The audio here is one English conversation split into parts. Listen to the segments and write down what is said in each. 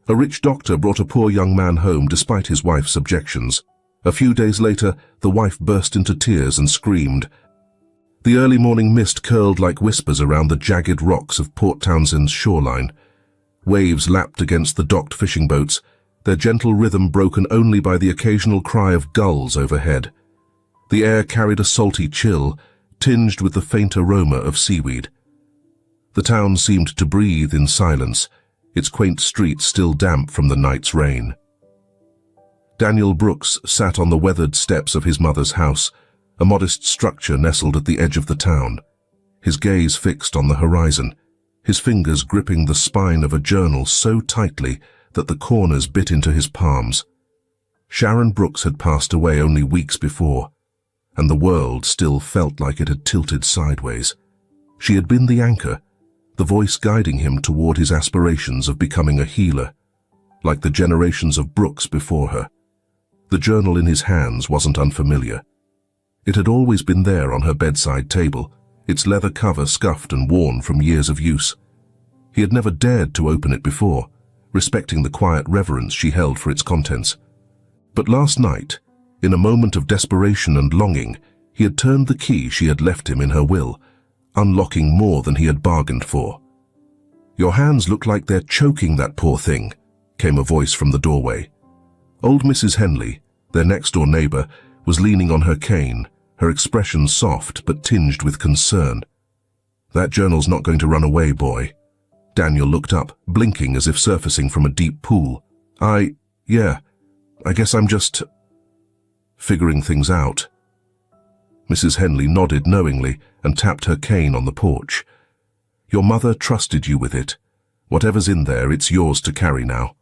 A rich doctor brought a poor young man home despite his wife's objections. A few days later, the wife burst into tears and screamed. The early morning mist curled like whispers around the jagged rocks of Port Townsend's shoreline. Waves lapped against the docked fishing boats, their gentle rhythm broken only by the occasional cry of gulls overhead. The air carried a salty chill, tinged with the faint aroma of seaweed. The town seemed to breathe in silence, its quaint streets still damp from the night's rain. Daniel Brooks sat on the weathered steps of his mother's house, a modest structure nestled at the edge of the town, his gaze fixed on the horizon, his fingers gripping the spine of a journal so tightly that the corners bit into his palms. Sharon Brooks had passed away only weeks before, and the world still felt like it had tilted sideways. She had been the anchor, the voice guiding him toward his aspirations of becoming a healer, like the generations of Brooks before her. The journal in his hands wasn't unfamiliar. It had always been there on her bedside table, its leather cover scuffed and worn from years of use. He had never dared to open it before, respecting the quiet reverence she held for its contents. But last night, in a moment of desperation and longing, he had turned the key she had left him in her will, unlocking more than he had bargained for. "Your hands look like they're choking that poor thing," came a voice from the doorway. Old Mrs. Henley, their next-door neighbor, was leaning on her cane, her expression soft but tinged with concern. "That journal's not going to run away, boy." Daniel looked up, blinking as if surfacing from a deep pool. Yeah, I guess I'm just figuring things out." Mrs. Henley nodded knowingly and tapped her cane on the porch. "Your mother trusted you with it. Whatever's in there, it's yours to carry now."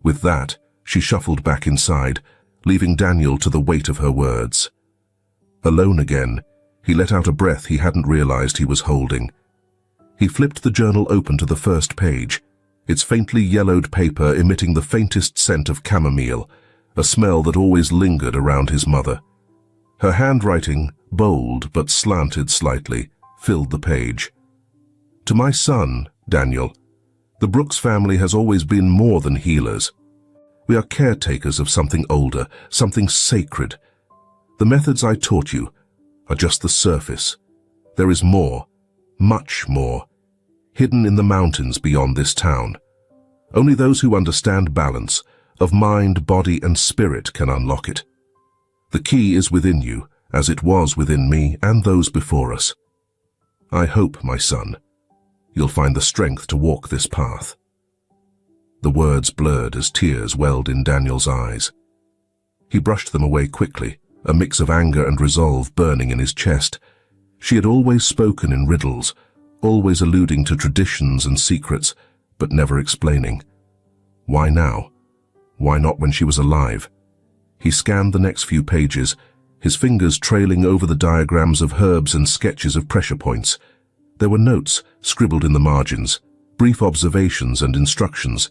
With that, she shuffled back inside, leaving Daniel to the weight of her words. Alone again, he let out a breath he hadn't realized he was holding. He flipped the journal open to the first page, its faintly yellowed paper emitting the faintest scent of chamomile, a smell that always lingered around his mother. Her handwriting, bold but slanted slightly, filled the page. "To my son, Daniel, the Brooks family has always been more than healers. We are caretakers of something older, something sacred. The methods I taught you are just the surface. There is more, much more, hidden in the mountains beyond this town. Only those who understand balance of mind, body, and spirit can unlock it. The key is within you, as it was within me and those before us. I hope, my son, you'll find the strength to walk this path." The words blurred as tears welled in Daniel's eyes. He brushed them away quickly, a mix of anger and resolve burning in his chest. She had always spoken in riddles, always alluding to traditions and secrets, but never explaining. Why now? Why not when she was alive? He scanned the next few pages, his fingers trailing over the diagrams of herbs and sketches of pressure points. There were notes scribbled in the margins, brief observations and instructions.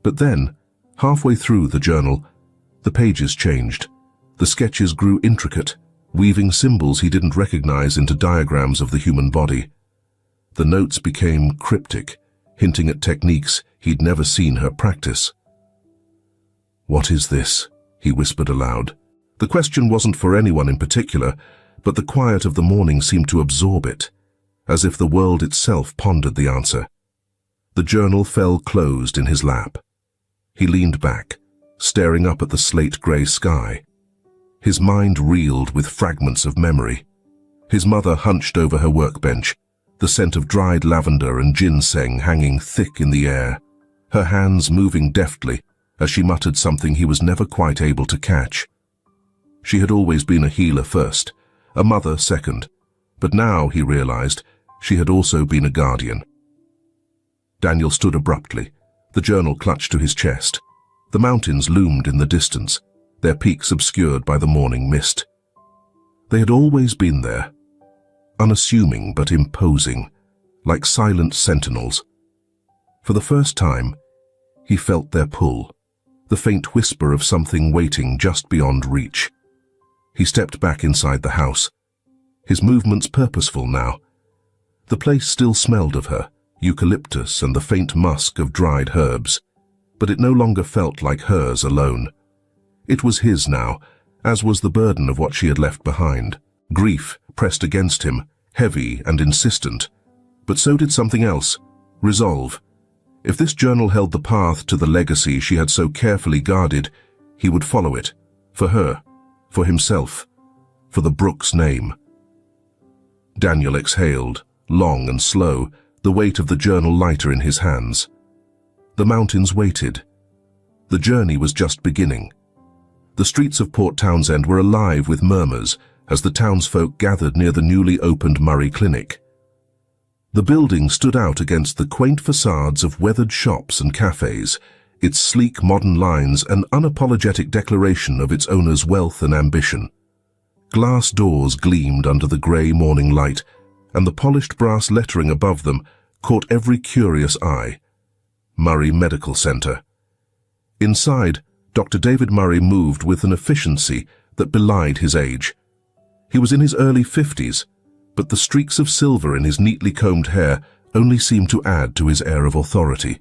But then, halfway through the journal, the pages changed. The sketches grew intricate, weaving symbols he didn't recognize into diagrams of the human body. The notes became cryptic, hinting at techniques he'd never seen her practice. "What is this?" he whispered aloud. The question wasn't for anyone in particular, but the quiet of the morning seemed to absorb it, as if the world itself pondered the answer. The journal fell closed in his lap. He leaned back, staring up at the slate-grey sky. His mind reeled with fragments of memory. His mother hunched over her workbench, the scent of dried lavender and ginseng hanging thick in the air, her hands moving deftly as she muttered something he was never quite able to catch. She had always been a healer first, a mother second, but now, he realized, she had also been a guardian. Daniel stood abruptly, the journal clutched to his chest. The mountains loomed in the distance, their peaks obscured by the morning mist. They had always been there, unassuming but imposing, like silent sentinels. For the first time, he felt their pull, the faint whisper of something waiting just beyond reach. He stepped back inside the house, his movements purposeful now. The place still smelled of her, eucalyptus and the faint musk of dried herbs. but it no longer felt like hers alone. It was his now, as was the burden of what she had left behind. Grief pressed against him, heavy and insistent. But so did something else, resolve. If this journal held the path to the legacy she had so carefully guarded, he would follow it, for her, for himself, for the Brooks name. Daniel exhaled, long and slow, the weight of the journal lighter in his hands. The mountains waited. The journey was just beginning. The streets of Port Townsend were alive with murmurs as the townsfolk gathered near the newly opened Murray Clinic. The building stood out against the quaint facades of weathered shops and cafes, its sleek modern lines an unapologetic declaration of its owner's wealth and ambition. Glass doors gleamed under the grey morning light, and the polished brass lettering above them caught every curious eye. Murray Medical Center. Inside, Dr. David Murray moved with an efficiency that belied his age. He was in his early 50s, but the streaks of silver in his neatly combed hair only seemed to add to his air of authority.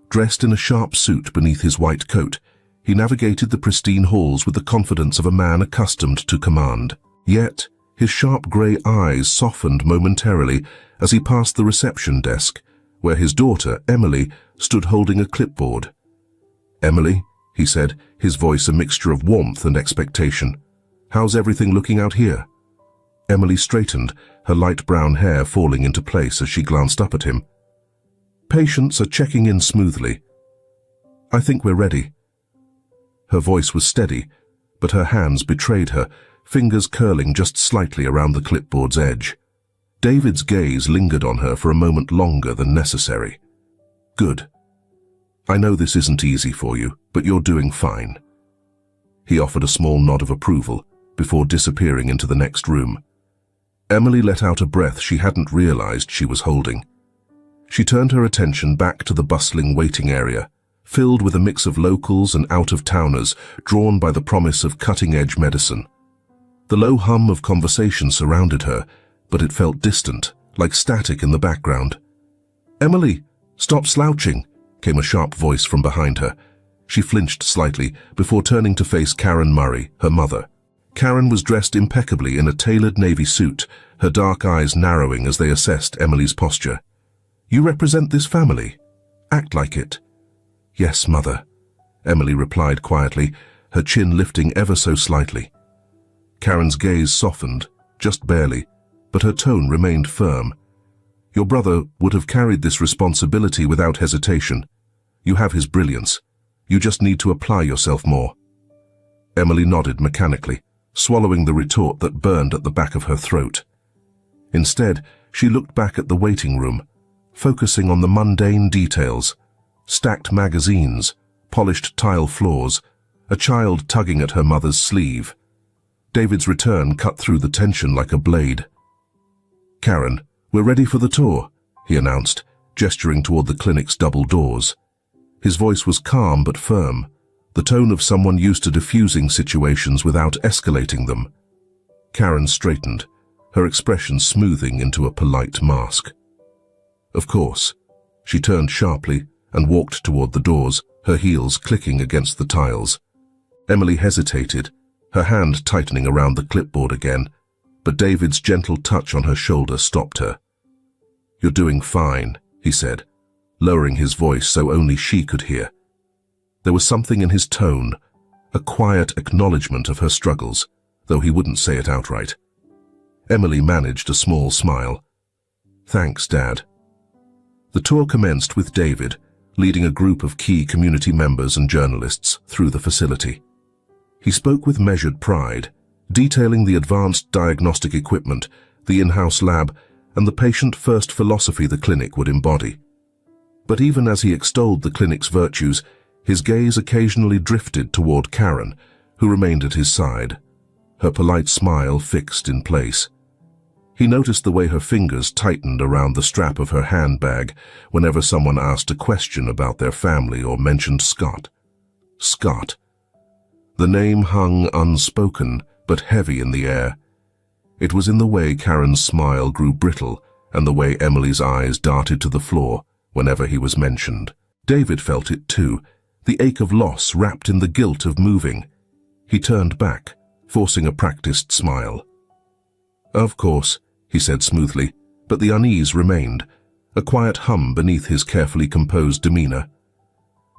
Dressed in a sharp suit beneath his white coat, he navigated the pristine halls with the confidence of a man accustomed to command. Yet, his sharp grey eyes softened momentarily as he passed the reception desk, where his daughter, Emily, stood holding a clipboard. "Emily," he said, his voice a mixture of warmth and expectation. "How's everything looking out here?" Emily straightened, her light brown hair falling into place as she glanced up at him. "Patients are checking in smoothly. I think we're ready." Her voice was steady, but her hands betrayed her, fingers curling just slightly around the clipboard's edge. David's gaze lingered on her for a moment longer than necessary. "Good. I know this isn't easy for you, but you're doing fine." He offered a small nod of approval before disappearing into the next room. Emily let out a breath she hadn't realized she was holding. She turned her attention back to the bustling waiting area, filled with a mix of locals and out-of-towners drawn by the promise of cutting-edge medicine. The low hum of conversation surrounded her, but it felt distant, like static in the background. "Emily, stop slouching," came a sharp voice from behind her. She flinched slightly before turning to face Karen Murray, her mother. Karen was dressed impeccably in a tailored navy suit, her dark eyes narrowing as they assessed Emily's posture. "You represent this family. Act like it." "Yes, Mother," Emily replied quietly, her chin lifting ever so slightly. Karen's gaze softened, just barely, but her tone remained firm. "Your brother would have carried this responsibility without hesitation. You have his brilliance. You just need to apply yourself more." Emily nodded mechanically, swallowing the retort that burned at the back of her throat. Instead, she looked back at the waiting room, focusing on the mundane details: stacked magazines, polished tile floors, a child tugging at her mother's sleeve. David's return cut through the tension like a blade. "Karen, we're ready for the tour," he announced, gesturing toward the clinic's double doors. His voice was calm but firm, the tone of someone used to diffusing situations without escalating them. Karen straightened, her expression smoothing into a polite mask. "Of course." She turned sharply and walked toward the doors, her heels clicking against the tiles. Emily hesitated, her hand tightening around the clipboard again, but David's gentle touch on her shoulder stopped her. "You're doing fine," he said, lowering his voice so only she could hear. There was something in his tone, a quiet acknowledgement of her struggles, though he wouldn't say it outright. Emily managed a small smile. "Thanks, Dad." The tour commenced with David, leading a group of key community members and journalists through the facility. He spoke with measured pride, detailing the advanced diagnostic equipment, the in-house lab, and the patient-first philosophy the clinic would embody. But even as he extolled the clinic's virtues, his gaze occasionally drifted toward Karen, who remained at his side, her polite smile fixed in place. He noticed the way her fingers tightened around the strap of her handbag whenever someone asked a question about their family or mentioned Scott. Scott. The name hung unspoken, but heavy in the air. It was in the way Karen's smile grew brittle and the way Emily's eyes darted to the floor whenever he was mentioned. David felt it too, the ache of loss wrapped in the guilt of moving. He turned back, forcing a practiced smile. "Of course," he said smoothly, but the unease remained, a quiet hum beneath his carefully composed demeanor.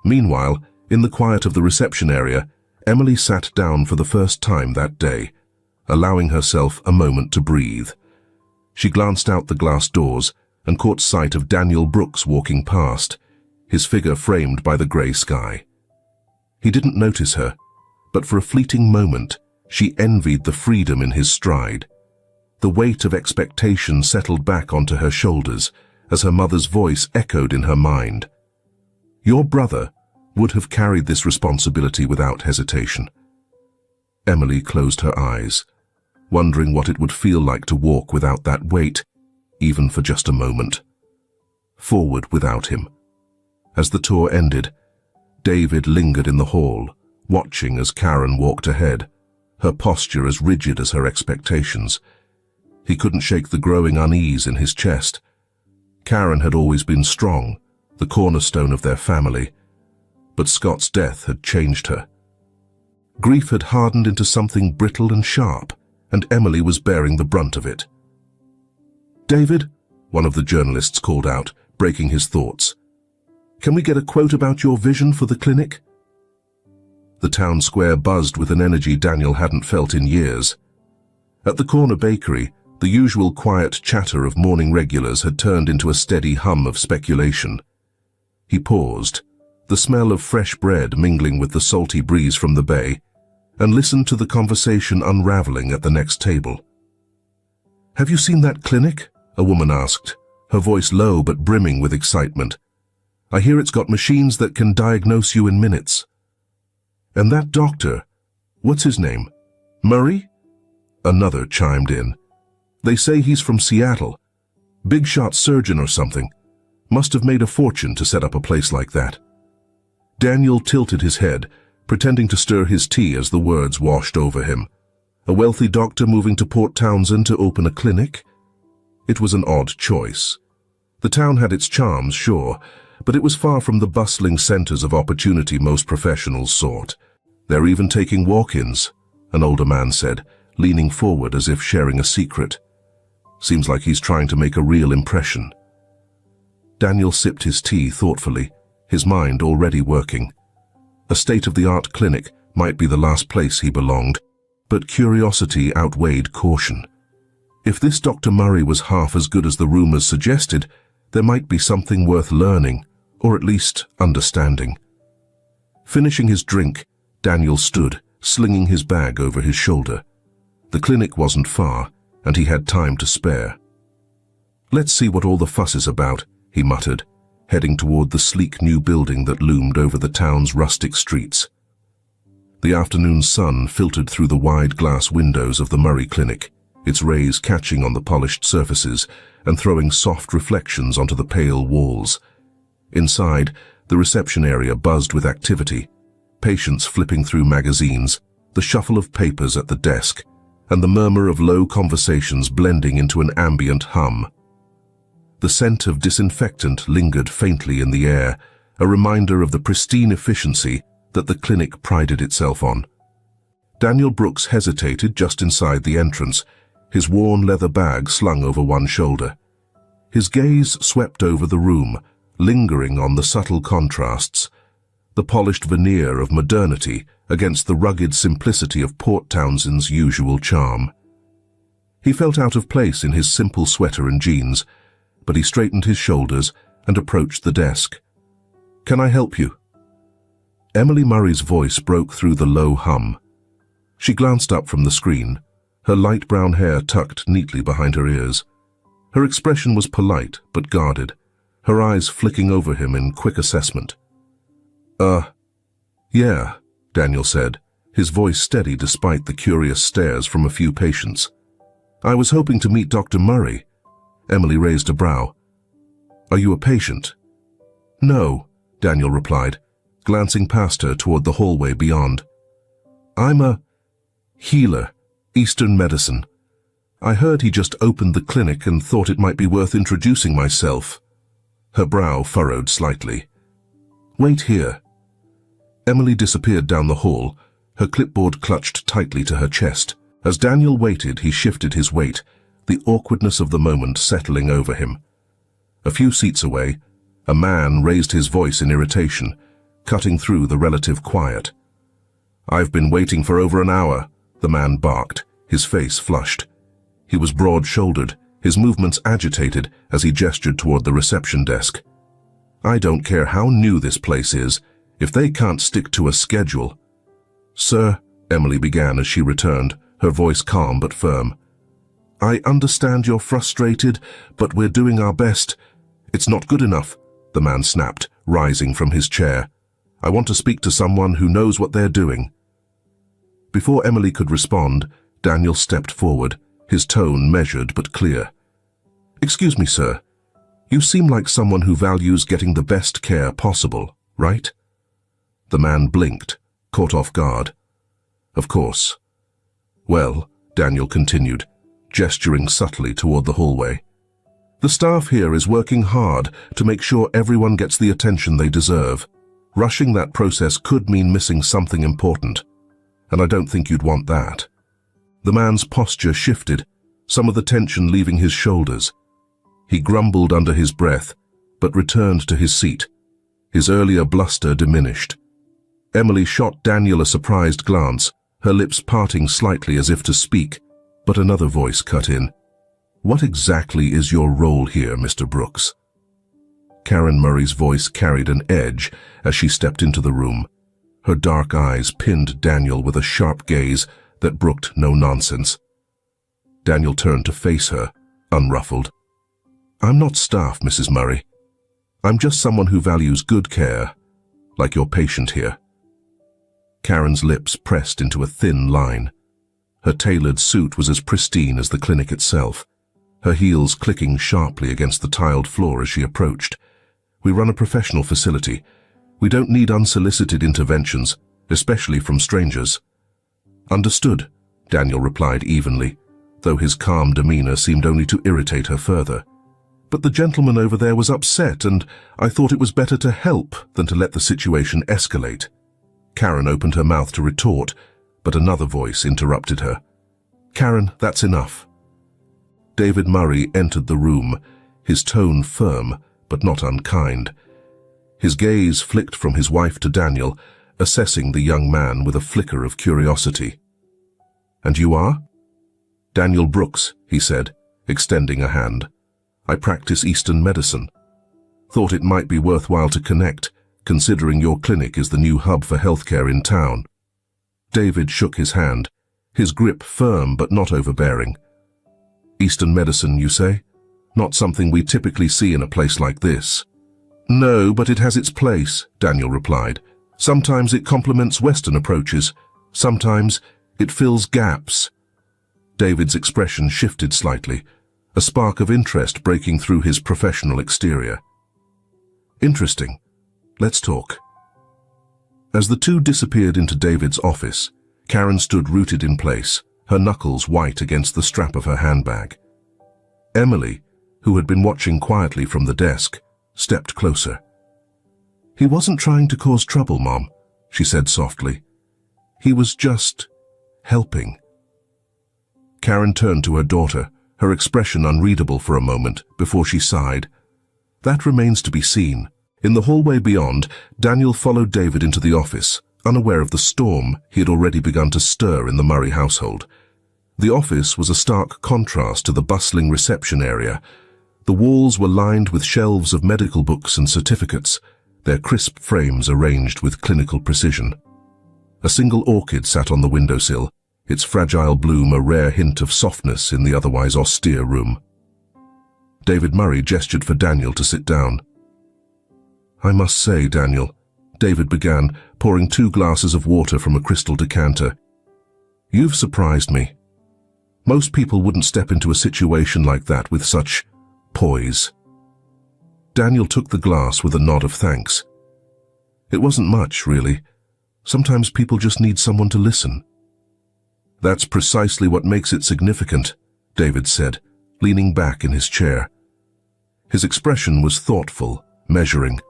Meanwhile, in the quiet of the reception area, Emily sat down for the first time that day, allowing herself a moment to breathe. She glanced out the glass doors and caught sight of Daniel Brooks walking past, his figure framed by the grey sky. He didn't notice her, but for a fleeting moment, she envied the freedom in his stride. The weight of expectation settled back onto her shoulders as her mother's voice echoed in her mind. "Your brother would have carried this responsibility without hesitation." Emily closed her eyes, wondering what it would feel like to walk without that weight, even for just a moment. Forward without him. As the tour ended, David lingered in the hall, watching as Karen walked ahead, her posture as rigid as her expectations. He couldn't shake the growing unease in his chest. Karen had always been strong, the cornerstone of their family, but Scott's death had changed her. Grief had hardened into something brittle and sharp, and Emily was bearing the brunt of it. "David," one of the journalists called out, breaking his thoughts, "can we get a quote about your vision for the clinic?" The town square buzzed with an energy Daniel hadn't felt in years. At the corner bakery, the usual quiet chatter of morning regulars had turned into a steady hum of speculation. He paused, the smell of fresh bread mingling with the salty breeze from the bay, and listened to the conversation unraveling at the next table. "Have you seen that clinic?" a woman asked, her voice low but brimming with excitement. "I hear it's got machines that can diagnose you in minutes." "And that doctor, what's his name? Murray?" Another chimed in. "They say he's from Seattle. Big shot surgeon or something. Must have made a fortune to set up a place like that." Daniel tilted his head, pretending to stir his tea as the words washed over him. A wealthy doctor moving to Port Townsend to open a clinic? It was an odd choice. The town had its charms, sure, but it was far from the bustling centers of opportunity most professionals sought. "They're even taking walk-ins," an older man said, leaning forward as if sharing a secret. "Seems like he's trying to make a real impression." Daniel sipped his tea thoughtfully, his mind already working. A state-of-the-art clinic might be the last place he belonged, but curiosity outweighed caution. If this Dr. Murray was half as good as the rumors suggested, there might be something worth learning, or at least understanding. Finishing his drink, Daniel stood, slinging his bag over his shoulder. The clinic wasn't far, and he had time to spare. "Let's see what all the fuss is about," he muttered, heading toward the sleek new building that loomed over the town's rustic streets. The afternoon sun filtered through the wide glass windows of the Murray Clinic, its rays catching on the polished surfaces and throwing soft reflections onto the pale walls. Inside, the reception area buzzed with activity, patients flipping through magazines, the shuffle of papers at the desk, and the murmur of low conversations blending into an ambient hum. The scent of disinfectant lingered faintly in the air, a reminder of the pristine efficiency that the clinic prided itself on. Daniel Brooks hesitated just inside the entrance, his worn leather bag slung over one shoulder. His gaze swept over the room, lingering on the subtle contrasts, the polished veneer of modernity against the rugged simplicity of Port Townsend's usual charm. He felt out of place in his simple sweater and jeans, but he straightened his shoulders and approached the desk. "Can I help you?" Emily Murray's voice broke through the low hum. She glanced up from the screen, her light brown hair tucked neatly behind her ears. Her expression was polite but guarded, her eyes flicking over him in quick assessment. Yeah," Daniel said, his voice steady despite the curious stares from a few patients. "I was hoping to meet Dr. Murray." Emily raised a brow. "Are you a patient?" "No," Daniel replied, glancing past her toward the hallway beyond. "I'm a healer, Eastern medicine. I heard he just opened the clinic and thought it might be worth introducing myself." Her brow furrowed slightly. Wait here." Emily disappeared down the hall, her clipboard clutched tightly to her chest. As Daniel waited, he shifted his weight, the awkwardness of the moment settling over him. A few seats away, a man raised his voice in irritation, cutting through the relative quiet. "I've been waiting for over an hour," the man barked, his face flushed. He was broad-shouldered, his movements agitated as he gestured toward the reception desk. "I don't care how new this place is, if they can't stick to a schedule." "Sir," Emily began as she returned, her voice calm but firm. "I understand you're frustrated, but we're doing our best." "It's not good enough," the man snapped, rising from his chair. "I want to speak to someone who knows what they're doing." Before Emily could respond, Daniel stepped forward, his tone measured but clear. "Excuse me, sir. You seem like someone who values getting the best care possible, right?" The man blinked, caught off guard. "Of course." "Well," Daniel continued, gesturing subtly toward the hallway, "the staff here is working hard to make sure everyone gets the attention they deserve. Rushing that process could mean missing something important, and I don't think you'd want that." The man's posture shifted, some of the tension leaving his shoulders. He grumbled under his breath, but returned to his seat. His earlier bluster diminished. Emily shot Daniel a surprised glance, her lips parting slightly as if to speak, but another voice cut in. "What exactly is your role here, Mr. Brooks?" Karen Murray's voice carried an edge as she stepped into the room. Her dark eyes pinned Daniel with a sharp gaze that brooked no nonsense. Daniel turned to face her, unruffled. "I'm not staff, Mrs. Murray. I'm just someone who values good care, like your patient here." Karen's lips pressed into a thin line. Her tailored suit was as pristine as the clinic itself, her heels clicking sharply against the tiled floor as she approached. "We run a professional facility. We don't need unsolicited interventions, especially from strangers." "Understood," Daniel replied evenly, though his calm demeanor seemed only to irritate her further. "But the gentleman over there was upset, and I thought it was better to help than to let the situation escalate." Karen opened her mouth to retort, but another voice interrupted her. "Karen, that's enough." David Murray entered the room, his tone firm but not unkind. His gaze flicked from his wife to Daniel, assessing the young man with a flicker of curiosity. "And you are?" "Daniel Brooks," he said, extending a hand. "I practice Eastern medicine. Thought it might be worthwhile to connect, considering your clinic is the new hub for healthcare in town." David shook his hand, his grip firm but not overbearing. "Eastern medicine, you say? Not something we typically see in a place like this." "No, but it has its place," Daniel replied. "Sometimes it complements Western approaches. Sometimes it fills gaps." David's expression shifted slightly, a spark of interest breaking through his professional exterior. "Interesting. Let's talk." As the two disappeared into David's office, Karen stood rooted in place, her knuckles white against the strap of her handbag. Emily, who had been watching quietly from the desk, stepped closer. "He wasn't trying to cause trouble, Mom," she said softly. "He was just helping." Karen turned to her daughter, her expression unreadable for a moment before she sighed. "That remains to be seen." In the hallway beyond, Daniel followed David into the office, unaware of the storm he had already begun to stir in the Murray household. The office was a stark contrast to the bustling reception area. The walls were lined with shelves of medical books and certificates, their crisp frames arranged with clinical precision. A single orchid sat on the windowsill, its fragile bloom a rare hint of softness in the otherwise austere room. David Murray gestured for Daniel to sit down. "I must say, Daniel," David began, pouring 2 glasses of water from a crystal decanter, "you've surprised me. Most people wouldn't step into a situation like that with such poise." Daniel took the glass with a nod of thanks. "It wasn't much, really. Sometimes people just need someone to listen." "That's precisely what makes it significant," David said, leaning back in his chair. His expression was thoughtful, measuring.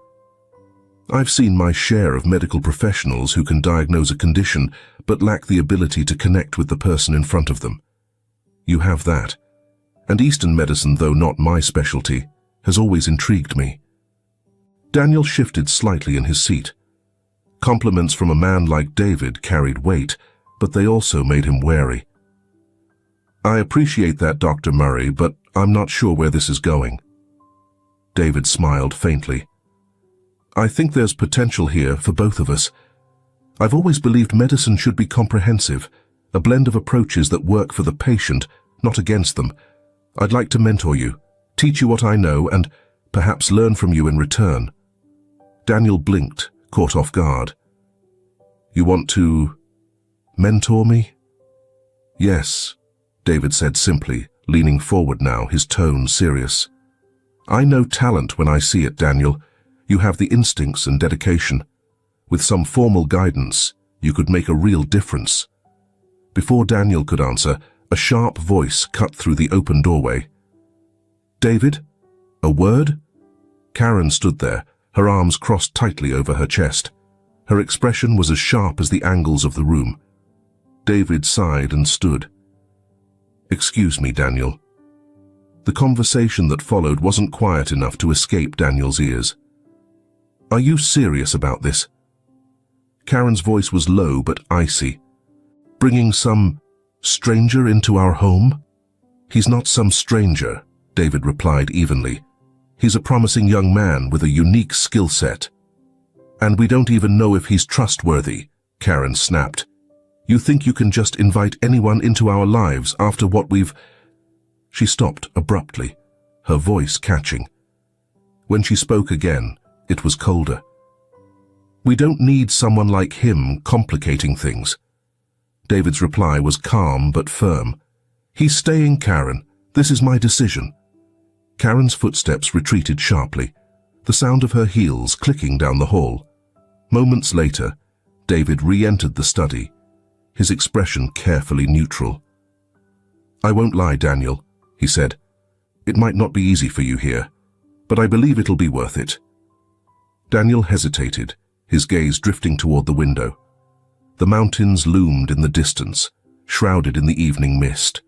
I've seen my share of medical professionals who can diagnose a condition but lack the ability to connect with the person in front of them. You have that. And Eastern medicine, though not my specialty, has always intrigued me. Daniel shifted slightly in his seat. Compliments from a man like David carried weight, but they also made him wary. I appreciate that, Dr. Murray, but I'm not sure where this is going. David smiled faintly. I think there's potential here for both of us. I've always believed medicine should be comprehensive, a blend of approaches that work for the patient, not against them. I'd like to mentor you, teach you what I know, and perhaps learn from you in return. Daniel blinked, caught off guard. You want to mentor me? Yes, David said simply, leaning forward now, his tone serious. I know talent when I see it, Daniel. You have the instincts and dedication. With some formal guidance, you could make a real difference. Before Daniel could answer, a sharp voice cut through the open doorway. David? A word? Karen stood there, her arms crossed tightly over her chest. Her expression was as sharp as the angles of the room. David sighed and stood. Excuse me, Daniel. The conversation that followed wasn't quiet enough to escape Daniel's ears. Are you serious about this? Karen's voice was low but icy. Bringing some stranger into our home? He's not some stranger, David replied evenly. He's a promising young man with a unique skill set. And we don't even know if he's trustworthy, Karen snapped. You think you can just invite anyone into our lives after what we've... She stopped abruptly, her voice catching. When she spoke again, it was colder. We don't need someone like him complicating things. David's reply was calm but firm. He's staying, Karen. This is my decision. Karen's footsteps retreated sharply, the sound of her heels clicking down the hall. Moments later, David re-entered the study, his expression carefully neutral. I won't lie, Daniel, he said. It might not be easy for you here, but I believe it'll be worth it. Daniel hesitated, his gaze drifting toward the window. The mountains loomed in the distance, shrouded in the evening mist.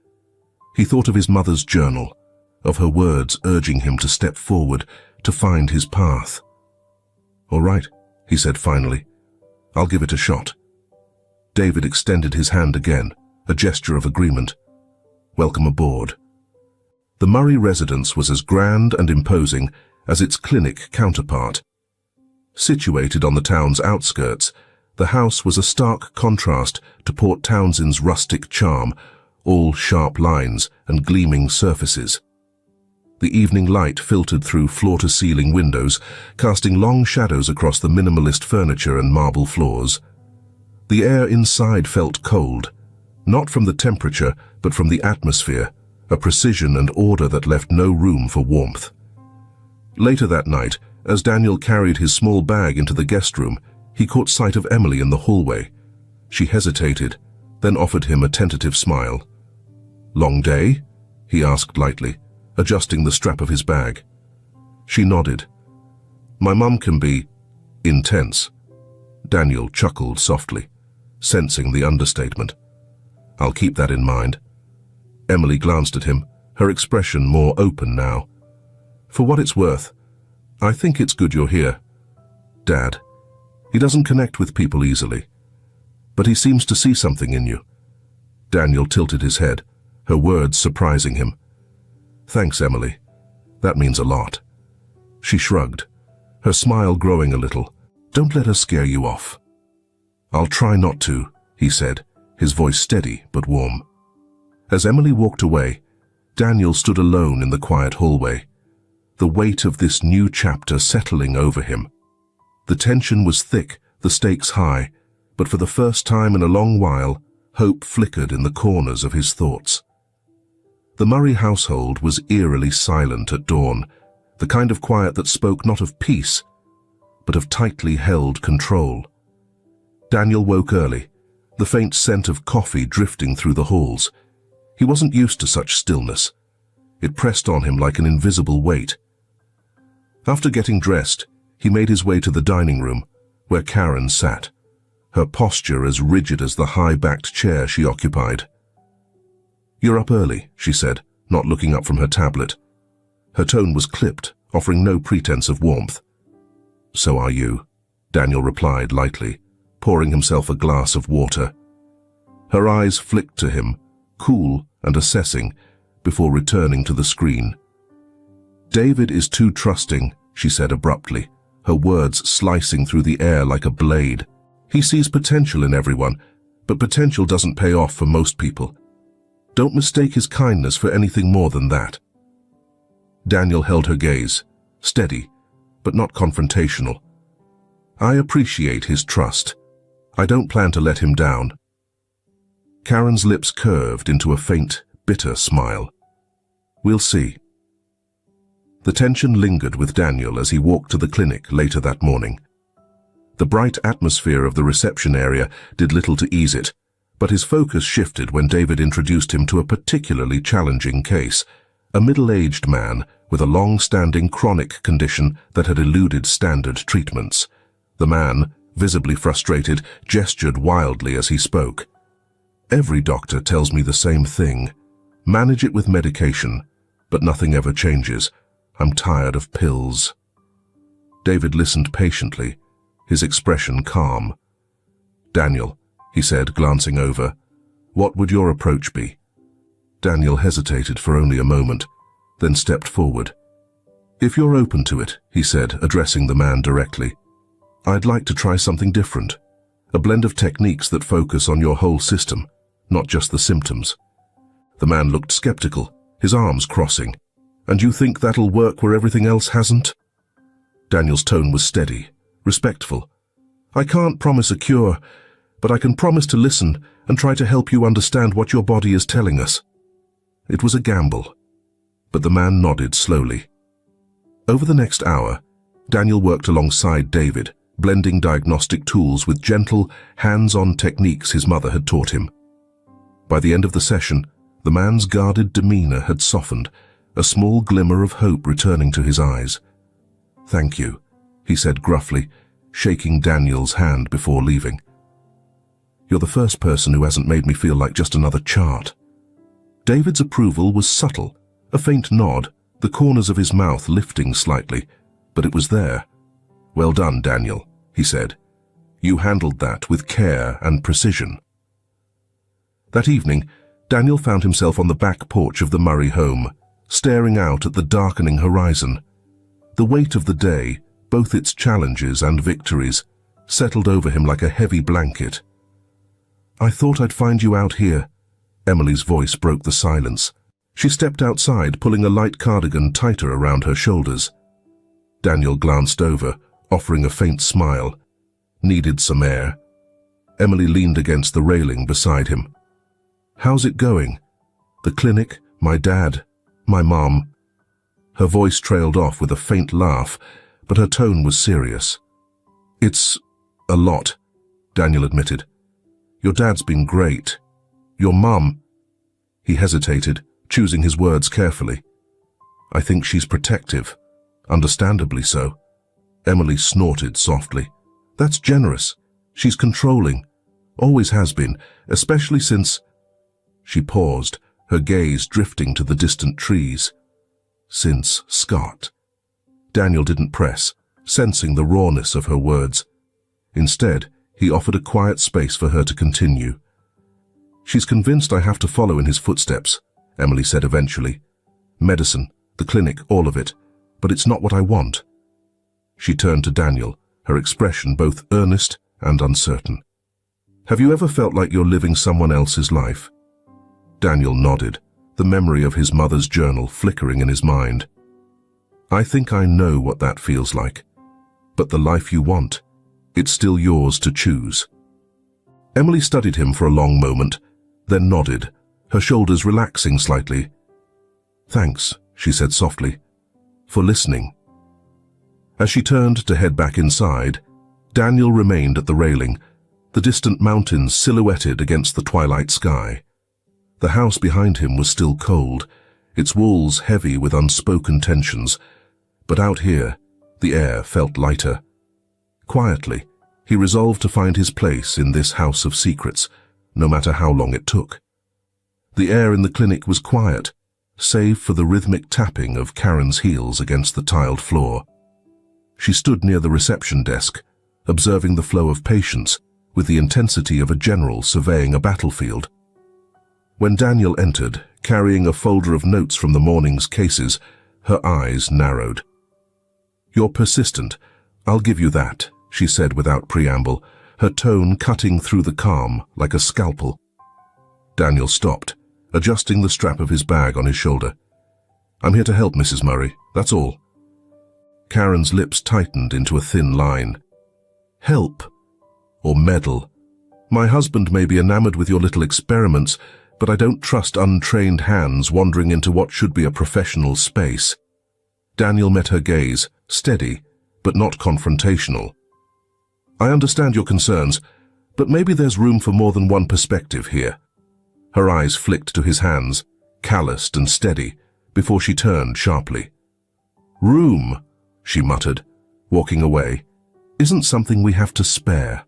He thought of his mother's journal, of her words urging him to step forward, to find his path. All right, he said finally. I'll give it a shot. David extended his hand again, a gesture of agreement. Welcome aboard. The Murray residence was as grand and imposing as its clinic counterpart. Situated on the town's outskirts, the house was a stark contrast to Port Townsend's rustic charm, all sharp lines and gleaming surfaces. The evening light filtered through floor-to-ceiling windows, casting long shadows across the minimalist furniture and marble floors. The air inside felt cold, not from the temperature, but from the atmosphere, a precision and order that left no room for warmth. Later that night, as Daniel carried his small bag into the guest room, he caught sight of Emily in the hallway. She hesitated, then offered him a tentative smile. Long day? He asked lightly, adjusting the strap of his bag. She nodded. My mum can be intense. Daniel chuckled softly, sensing the understatement. I'll keep that in mind. Emily glanced at him, her expression more open now. For what it's worth, I think it's good you're here. Dad, he doesn't connect with people easily, but he seems to see something in you. Daniel tilted his head, her words surprising him. Thanks, Emily. That means a lot. She shrugged, her smile growing a little. Don't let her scare you off. I'll try not to, he said, his voice steady but warm. As Emily walked away, Daniel stood alone in the quiet hallway, the weight of this new chapter settling over him. The tension was thick, the stakes high, but for the first time in a long while, hope flickered in the corners of his thoughts. The Murray household was eerily silent at dawn, the kind of quiet that spoke not of peace, but of tightly held control. Daniel woke early, the faint scent of coffee drifting through the halls. He wasn't used to such stillness. It pressed on him like an invisible weight. After getting dressed, He made his way to the dining room, where Karen sat, her posture as rigid as the high-backed chair she occupied. "You're up early," she said, not looking up from her tablet. Her tone was clipped, offering no pretense of warmth. "So are you," Daniel replied lightly, pouring himself a glass of water. Her eyes flicked to him, cool and assessing, before returning to the screen. "David is too trusting," she said abruptly, her words slicing through the air like a blade. "He sees potential in everyone, but potential doesn't pay off for most people. Don't mistake his kindness for anything more than that." Daniel held her gaze, steady, but not confrontational. "I appreciate his trust. I don't plan to let him down." Karen's lips curved into a faint, bitter smile. "We'll see." The tension lingered with Daniel as he walked to the clinic later that morning. The bright atmosphere of the reception area did little to ease it, but his focus shifted when David introduced him to a particularly challenging case, a middle-aged man with a long-standing chronic condition that had eluded standard treatments. The man, visibly frustrated, gestured wildly as he spoke. "Every doctor tells me the same thing. Manage it with medication, but nothing ever changes. I'm tired of pills." David listened patiently, his expression calm. "Daniel," he said, glancing over, "what would your approach be?" Daniel hesitated for only a moment, then stepped forward. "If you're open to it," he said, addressing the man directly, "I'd like to try something different. A blend of techniques that focus on your whole system, not just the symptoms." The man looked skeptical, his arms crossing. "And you think that'll work where everything else hasn't?" Daniel's tone was steady, respectful. "I can't promise a cure, but I can promise to listen and try to help you understand what your body is telling us." It was a gamble, but the man nodded slowly. Over the next hour, Daniel worked alongside David, blending diagnostic tools with gentle, hands-on techniques his mother had taught him. By the end of the session, the man's guarded demeanor had softened, a small glimmer of hope returning to his eyes. "Thank you," he said gruffly, shaking Daniel's hand before leaving. "You're the first person who hasn't made me feel like just another chart." David's approval was subtle, a faint nod, the corners of his mouth lifting slightly, but it was there. "Well done, Daniel," he said. "You handled that with care and precision." That evening, Daniel found himself on the back porch of the Murray home, staring out at the darkening horizon. The weight of the day, both its challenges and victories, settled over him like a heavy blanket. "I thought I'd find you out here." Emily's voice broke the silence. She stepped outside, pulling a light cardigan tighter around her shoulders. Daniel glanced over, offering a faint smile. "Needed some air." Emily leaned against the railing beside him. "How's it going?" "The clinic, my dad, my mom." Her voice trailed off with a faint laugh, but her tone was serious. "It's a lot," Daniel admitted. "Your dad's been great. Your mum—" He hesitated, choosing his words carefully. "I think she's protective. Understandably so." Emily snorted softly. "That's generous. She's controlling. Always has been, especially since—" She paused, her gaze drifting to the distant trees. "Since Scott." Daniel didn't press, sensing the rawness of her words. Instead, he offered a quiet space for her to continue. "She's convinced I have to follow in his footsteps," Emily said eventually. "Medicine, the clinic, all of it. But it's not what I want." She turned to Daniel, her expression both earnest and uncertain. "Have you ever felt like you're living someone else's life?" Daniel nodded, the memory of his mother's journal flickering in his mind. "I think I know what that feels like. But the life you want, it's still yours to choose." Emily studied him for a long moment, then nodded, her shoulders relaxing slightly. "Thanks," she said softly, "for listening." As she turned to head back inside, Daniel remained at the railing, the distant mountains silhouetted against the twilight sky. The house behind him was still cold, its walls heavy with unspoken tensions, but out here, The air felt lighter. Quietly, he resolved to find his place in this house of secrets, no matter how long it took. The air in the clinic was quiet, save for the rhythmic tapping of Karen's heels against the tiled floor. She stood near the reception desk, observing the flow of patients with the intensity of a general surveying a battlefield. When Daniel entered, carrying a folder of notes from the morning's cases, her eyes narrowed. "You're persistent, I'll give you that," she said without preamble, her tone cutting through the calm like a scalpel. Daniel stopped, adjusting the strap of his bag on his shoulder. "I'm here to help, Mrs. Murray, that's all." Karen's lips tightened into a thin line. "Help? Or meddle? My husband may be enamored with your little experiments, but I don't trust untrained hands wandering into what should be a professional space." Daniel met her gaze, steady, but not confrontational. "I understand your concerns, but maybe there's room for more than one perspective here." Her eyes flicked to his hands, calloused and steady, before she turned sharply. "Room," she muttered, walking away, "isn't something we have to spare."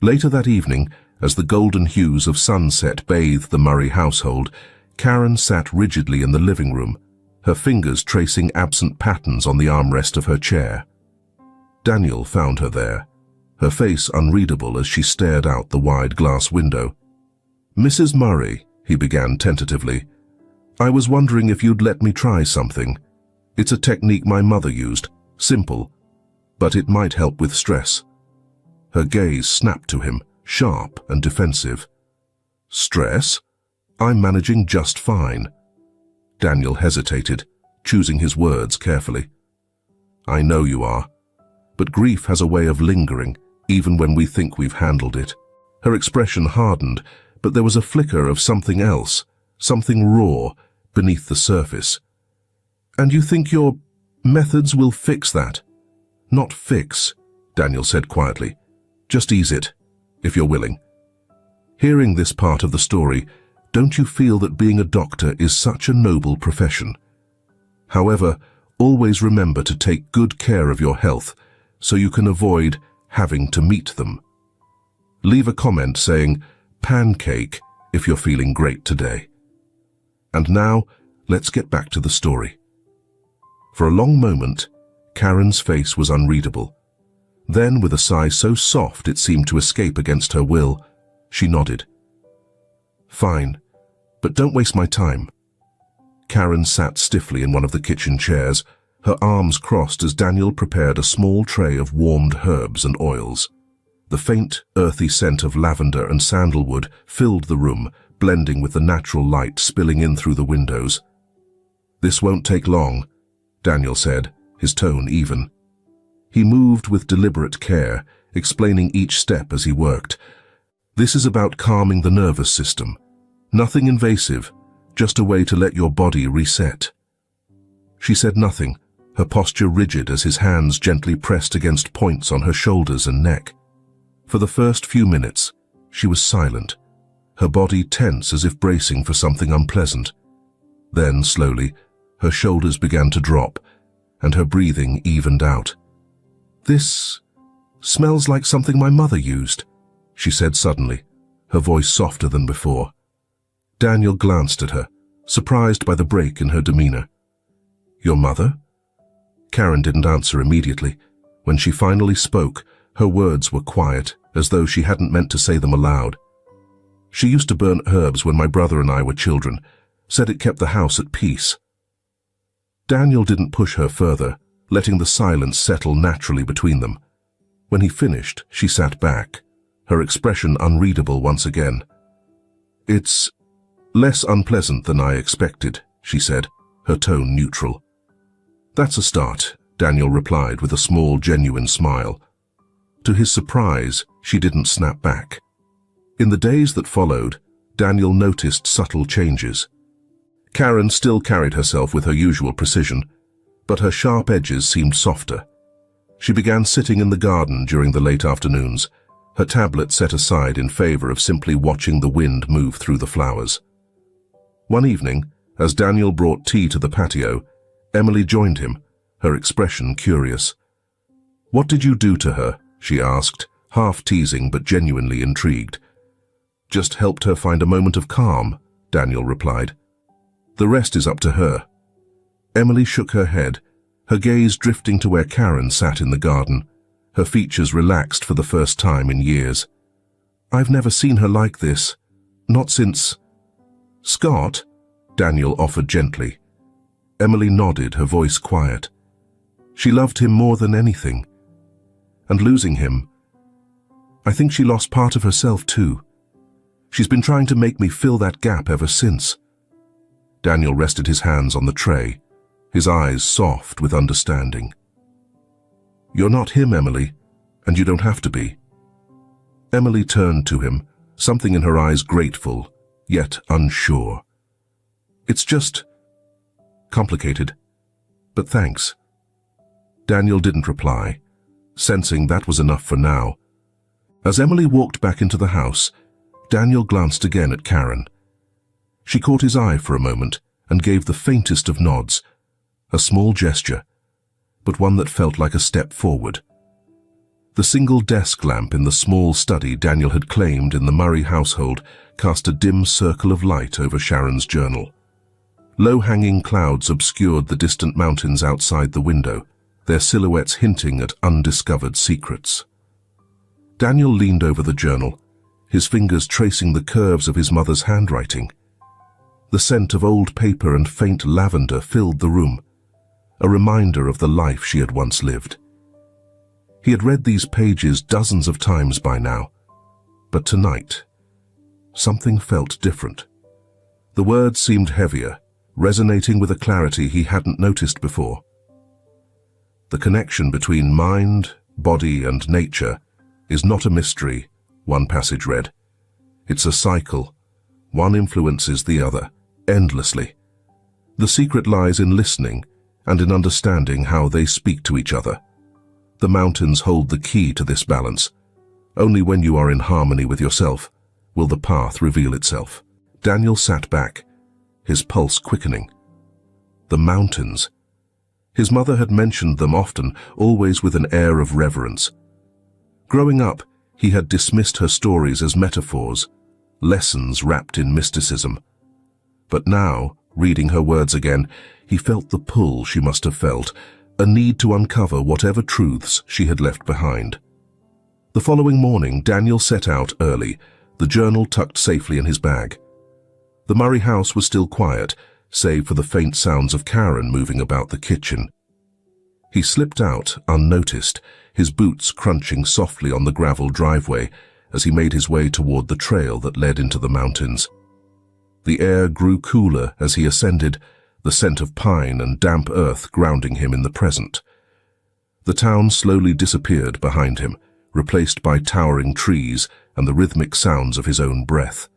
Later that evening, as the golden hues of sunset bathed the Murray household, Karen sat rigidly in the living room, her fingers tracing absent patterns on the armrest of her chair. Daniel found her there, her face unreadable as she stared out the wide glass window. "Mrs. Murray," he began tentatively, "I was wondering if you'd let me try something. It's a technique my mother used, simple, but it might help with stress." Her gaze snapped to him, sharp and defensive. "Stress? I'm managing just fine." Daniel hesitated, choosing his words carefully. "I know you are, but grief has a way of lingering, even when we think we've handled it." Her expression hardened, but there was a flicker of something else, something raw, beneath the surface. "And you think your methods will fix that?" "Not fix," Daniel said quietly. "Just ease it, if you're willing." Hearing this part of the story, don't you feel that being a doctor is such a noble profession? However, always remember to take good care of your health so you can avoid having to meet them. Leave a comment saying, "pancake," if you're feeling great today. And now, let's get back to the story. For a long moment, Karen's face was unreadable. Then, with a sigh so soft it seemed to escape against her will, she nodded. "Fine, but don't waste my time." Karen sat stiffly in one of the kitchen chairs, her arms crossed as Daniel prepared a small tray of warmed herbs and oils. The faint, earthy scent of lavender and sandalwood filled the room, blending with the natural light spilling in through the windows. "This won't take long," Daniel said, his tone even. He moved with deliberate care, explaining each step as he worked. "This is about calming the nervous system. Nothing invasive, just a way to let your body reset." She said nothing, her posture rigid as his hands gently pressed against points on her shoulders and neck. For the first few minutes, she was silent, her body tense as if bracing for something unpleasant. Then, slowly, her shoulders began to drop, and her breathing evened out. "This smells like something my mother used," she said suddenly, her voice softer than before. Daniel glanced at her, surprised by the break in her demeanor. "Your mother?" Karen didn't answer immediately. When she finally spoke, her words were quiet, as though she hadn't meant to say them aloud. "She used to burn herbs when my brother and I were children, said it kept the house at peace." Daniel didn't push her further, letting the silence settle naturally between them. When he finished, she sat back, her expression unreadable once again. "It's less unpleasant than I expected," she said, her tone neutral. "That's a start," Daniel replied with a small, genuine smile. To his surprise, she didn't snap back. In the days that followed, Daniel noticed subtle changes. Karen still carried herself with her usual precision, but her sharp edges seemed softer. She began sitting in the garden during the late afternoons, her tablet set aside in favor of simply watching the wind move through the flowers. One evening, as Daniel brought tea to the patio, Emily joined him, her expression curious. "What did you do to her?" she asked, half teasing but genuinely intrigued. "Just helped her find a moment of calm," Daniel replied. "The rest is up to her." Emily shook her head, her gaze drifting to where Karen sat in the garden, her features relaxed for the first time in years. "I've never seen her like this. Not since—" "Scott?" Daniel offered gently. Emily nodded, her voice quiet. She loved him more than anything. And losing him, I think she lost part of herself too. She's been trying to make me fill that gap ever since. Daniel rested his hands on the tray, his eyes soft with understanding. "You're not him, Emily, and you don't have to be." Emily turned to him, something in her eyes grateful, yet unsure. "It's just complicated, but thanks." Daniel didn't reply, sensing that was enough for now. As Emily walked back into the house, Daniel glanced again at Karen. She caught his eye for a moment and gave the faintest of nods, a small gesture, but one that felt like a step forward. The single desk lamp in the small study Daniel had claimed in the Murray household cast a dim circle of light over Sharon's journal. Low-hanging clouds obscured the distant mountains outside the window, their silhouettes hinting at undiscovered secrets. Daniel leaned over the journal, his fingers tracing the curves of his mother's handwriting. The scent of old paper and faint lavender filled the room, a reminder of the life she had once lived. He had read these pages dozens of times by now, but tonight, something felt different. The words seemed heavier, resonating with a clarity he hadn't noticed before. The connection between mind, body, and nature is not a mystery, one passage read. It's a cycle. One influences the other, endlessly. The secret lies in listening and in understanding how they speak to each other. The mountains hold the key to this balance. Only when you are in harmony with yourself will the path reveal itself. Daniel sat back, his pulse quickening. The mountains. His mother had mentioned them often, always with an air of reverence. Growing up, he had dismissed her stories as metaphors, lessons wrapped in mysticism. But now, reading her words again, he felt the pull she must have felt, a need to uncover whatever truths she had left behind. The following morning, Daniel set out early, the journal tucked safely in his bag. The Murray house was still quiet, save for the faint sounds of Karen moving about the kitchen. He slipped out unnoticed, his boots crunching softly on the gravel driveway as he made his way toward the trail that led into the mountains. The air grew cooler as he ascended, the scent of pine and damp earth grounding him in the present. The town slowly disappeared behind him, replaced by towering trees and the rhythmic sounds of his own breath.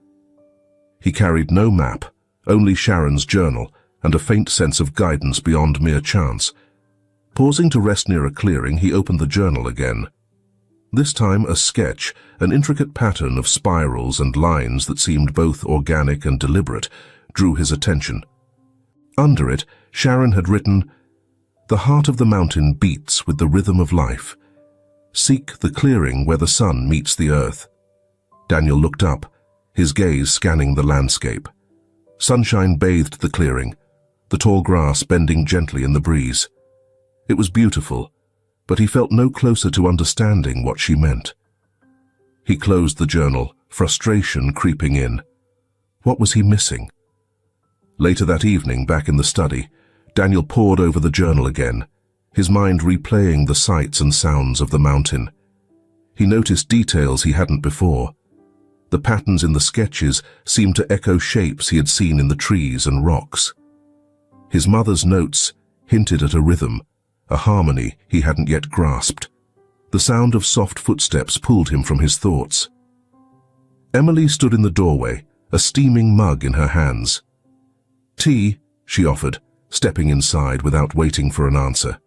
He carried no map, only Sharon's journal and a faint sense of guidance beyond mere chance. Pausing to rest near a clearing, he opened the journal again. This time a sketch, an intricate pattern of spirals and lines that seemed both organic and deliberate, drew his attention. Under it, Sharon had written, "The heart of the mountain beats with the rhythm of life. Seek the clearing where the sun meets the earth." Daniel looked up, his gaze scanning the landscape. Sunshine bathed the clearing, the tall grass bending gently in the breeze. It was beautiful, but he felt no closer to understanding what she meant. He closed the journal, frustration creeping in. What was he missing? Later that evening, back in the study, Daniel pored over the journal again, his mind replaying the sights and sounds of the mountain. He noticed details he hadn't before. The patterns in the sketches seemed to echo shapes he had seen in the trees and rocks. His mother's notes hinted at a rhythm, a harmony he hadn't yet grasped. The sound of soft footsteps pulled him from his thoughts. Emily stood in the doorway, a steaming mug in her hands. "Tea," she offered, stepping inside without waiting for an answer.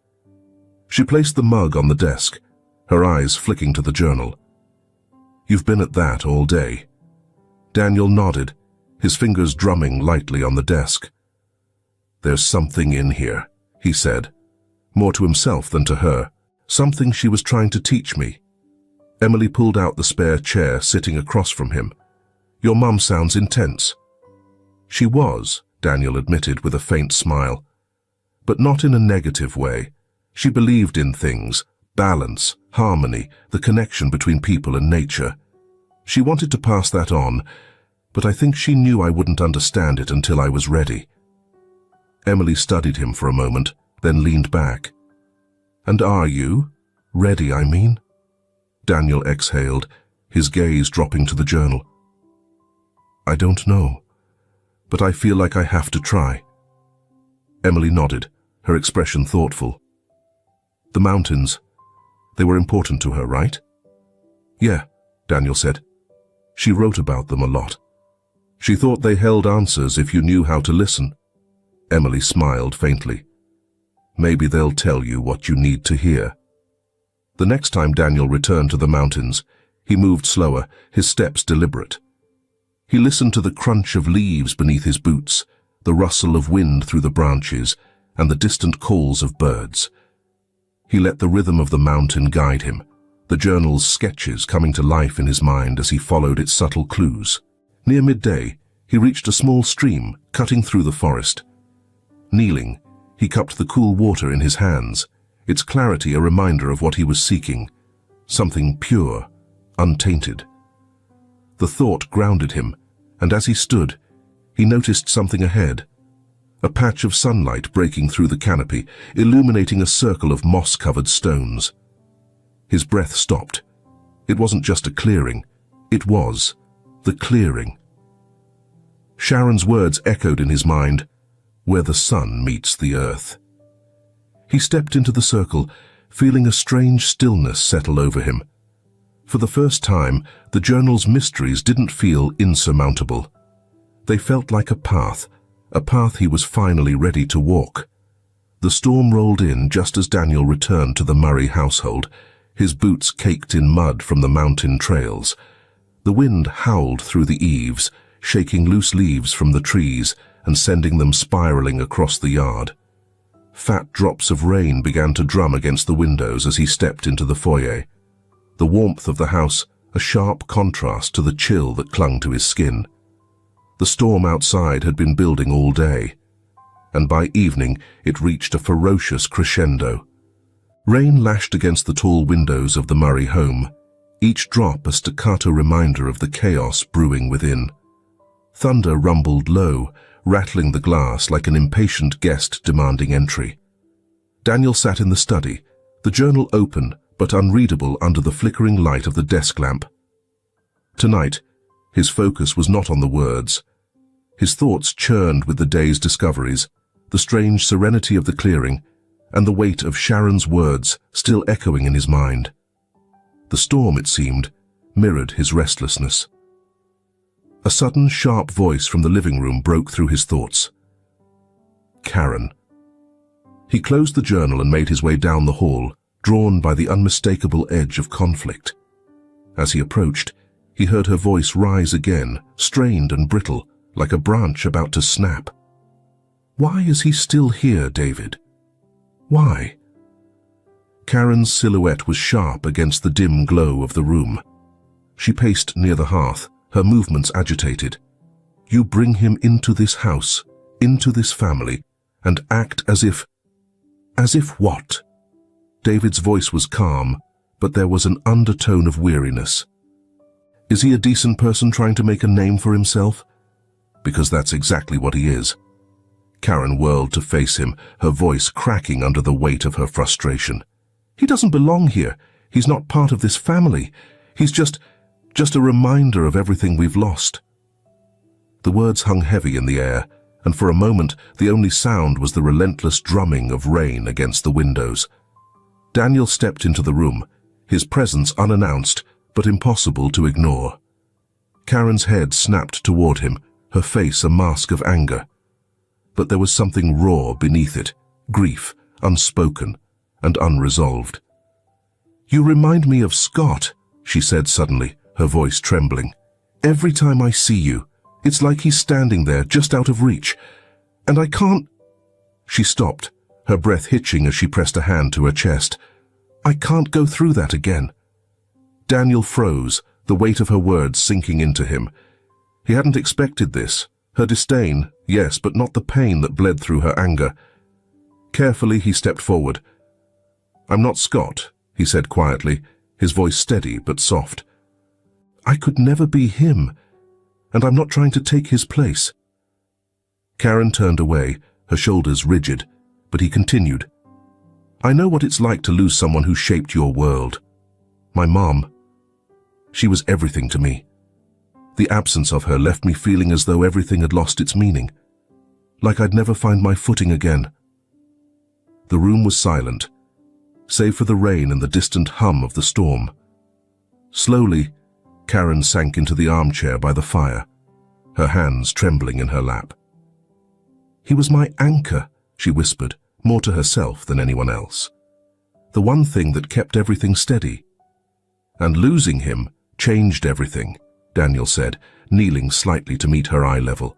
She placed the mug on the desk, her eyes flicking to the journal. "You've been at that all day." Daniel nodded, his fingers drumming lightly on the desk. "There's something in here," he said. more to himself than to her, something she was trying to teach me. Emily pulled out the spare chair sitting across from him. Your mum sounds intense. She was, Daniel admitted with a faint smile. But not in a negative way. She believed in things, balance, harmony, the connection between people and nature. She wanted to pass that on, but I think she knew I wouldn't understand it until I was ready. Emily studied him for a moment, then leaned back. And are you? Ready, I mean? Daniel exhaled, his gaze dropping to the journal. I don't know, but I feel like I have to try. Emily nodded, her expression thoughtful. The mountains, they were important to her, right? Yeah, Daniel said. She wrote about them a lot. She thought they held answers if you knew how to listen. Emily smiled faintly. Maybe they'll tell you what you need to hear. The next time Daniel returned to the mountains, he moved slower, his steps deliberate. He listened to the crunch of leaves beneath his boots, the rustle of wind through the branches, and the distant calls of birds. He let the rhythm of the mountain guide him, the journal's sketches coming to life in his mind as he followed its subtle clues. Near midday, he reached a small stream cutting through the forest. Kneeling, he cupped the cool water in his hands, its clarity a reminder of what he was seeking, something pure, untainted. The thought grounded him, and as he stood, he noticed something ahead. A patch of sunlight breaking through the canopy, illuminating a circle of moss-covered stones. His breath stopped. It wasn't just a clearing, it was the clearing. Sharon's words echoed in his mind, where the sun meets the earth. He stepped into the circle, feeling a strange stillness settle over him. For the first time, the journal's mysteries didn't feel insurmountable. They felt like a path he was finally ready to walk. The storm rolled in just as Daniel returned to the Murray household, his boots caked in mud from the mountain trails. The wind howled through the eaves, shaking loose leaves from the trees and sending them spiraling across the yard. Fat drops of rain began to drum against the windows as he stepped into the foyer. The warmth of the house, a sharp contrast to the chill that clung to his skin. The storm outside had been building all day, and by evening it reached a ferocious crescendo. Rain lashed against the tall windows of the Murray home, each drop a staccato reminder of the chaos brewing within. Thunder rumbled low, rattling the glass like an impatient guest demanding entry. Daniel sat in the study, the journal open but unreadable under the flickering light of the desk lamp. Tonight, his focus was not on the words. His thoughts churned with the day's discoveries, the strange serenity of the clearing, and the weight of Sharon's words still echoing in his mind. The storm, it seemed, mirrored his restlessness. A sudden, sharp voice from the living room broke through his thoughts. Karen. He closed the journal and made his way down the hall, drawn by the unmistakable edge of conflict. As he approached, he heard her voice rise again, strained and brittle, like a branch about to snap. Why is he still here, David? Why? Karen's silhouette was sharp against the dim glow of the room. She paced near the hearth, her movements agitated. You bring him into this house, into this family, and act as if what? David's voice was calm, but there was an undertone of weariness. Is he a decent person trying to make a name for himself? Because that's exactly what he is. Karen whirled to face him, her voice cracking under the weight of her frustration. He doesn't belong here. He's not part of this family. He's just a reminder of everything we've lost. The words hung heavy in the air, and for a moment the only sound was the relentless drumming of rain against the windows. Daniel stepped into the room, his presence unannounced but impossible to ignore. Karen's head snapped toward him, her face a mask of anger. But there was something raw beneath it, grief, unspoken and unresolved. You remind me of Scott, she said suddenly, her voice trembling. Every time I see you, it's like he's standing there just out of reach, and I can't... She stopped, her breath hitching as she pressed a hand to her chest. "I can't go through that again." Daniel froze, the weight of her words sinking into him. He hadn't expected this. Her disdain, yes, but not the pain that bled through her anger. Carefully, he stepped forward. "I'm not Scott," he said quietly, his voice steady but soft. "I could never be him, and I'm not trying to take his place." Karen turned away, her shoulders rigid, but he continued. "I know what it's like to lose someone who shaped your world. My mom. She was everything to me. The absence of her left me feeling as though everything had lost its meaning, like I'd never find my footing again." The room was silent, save for the rain and the distant hum of the storm. Slowly, Karen sank into the armchair by the fire, her hands trembling in her lap. "He was my anchor," she whispered, more to herself than anyone else. "The one thing that kept everything steady." "And losing him changed everything," Daniel said, kneeling slightly to meet her eye level.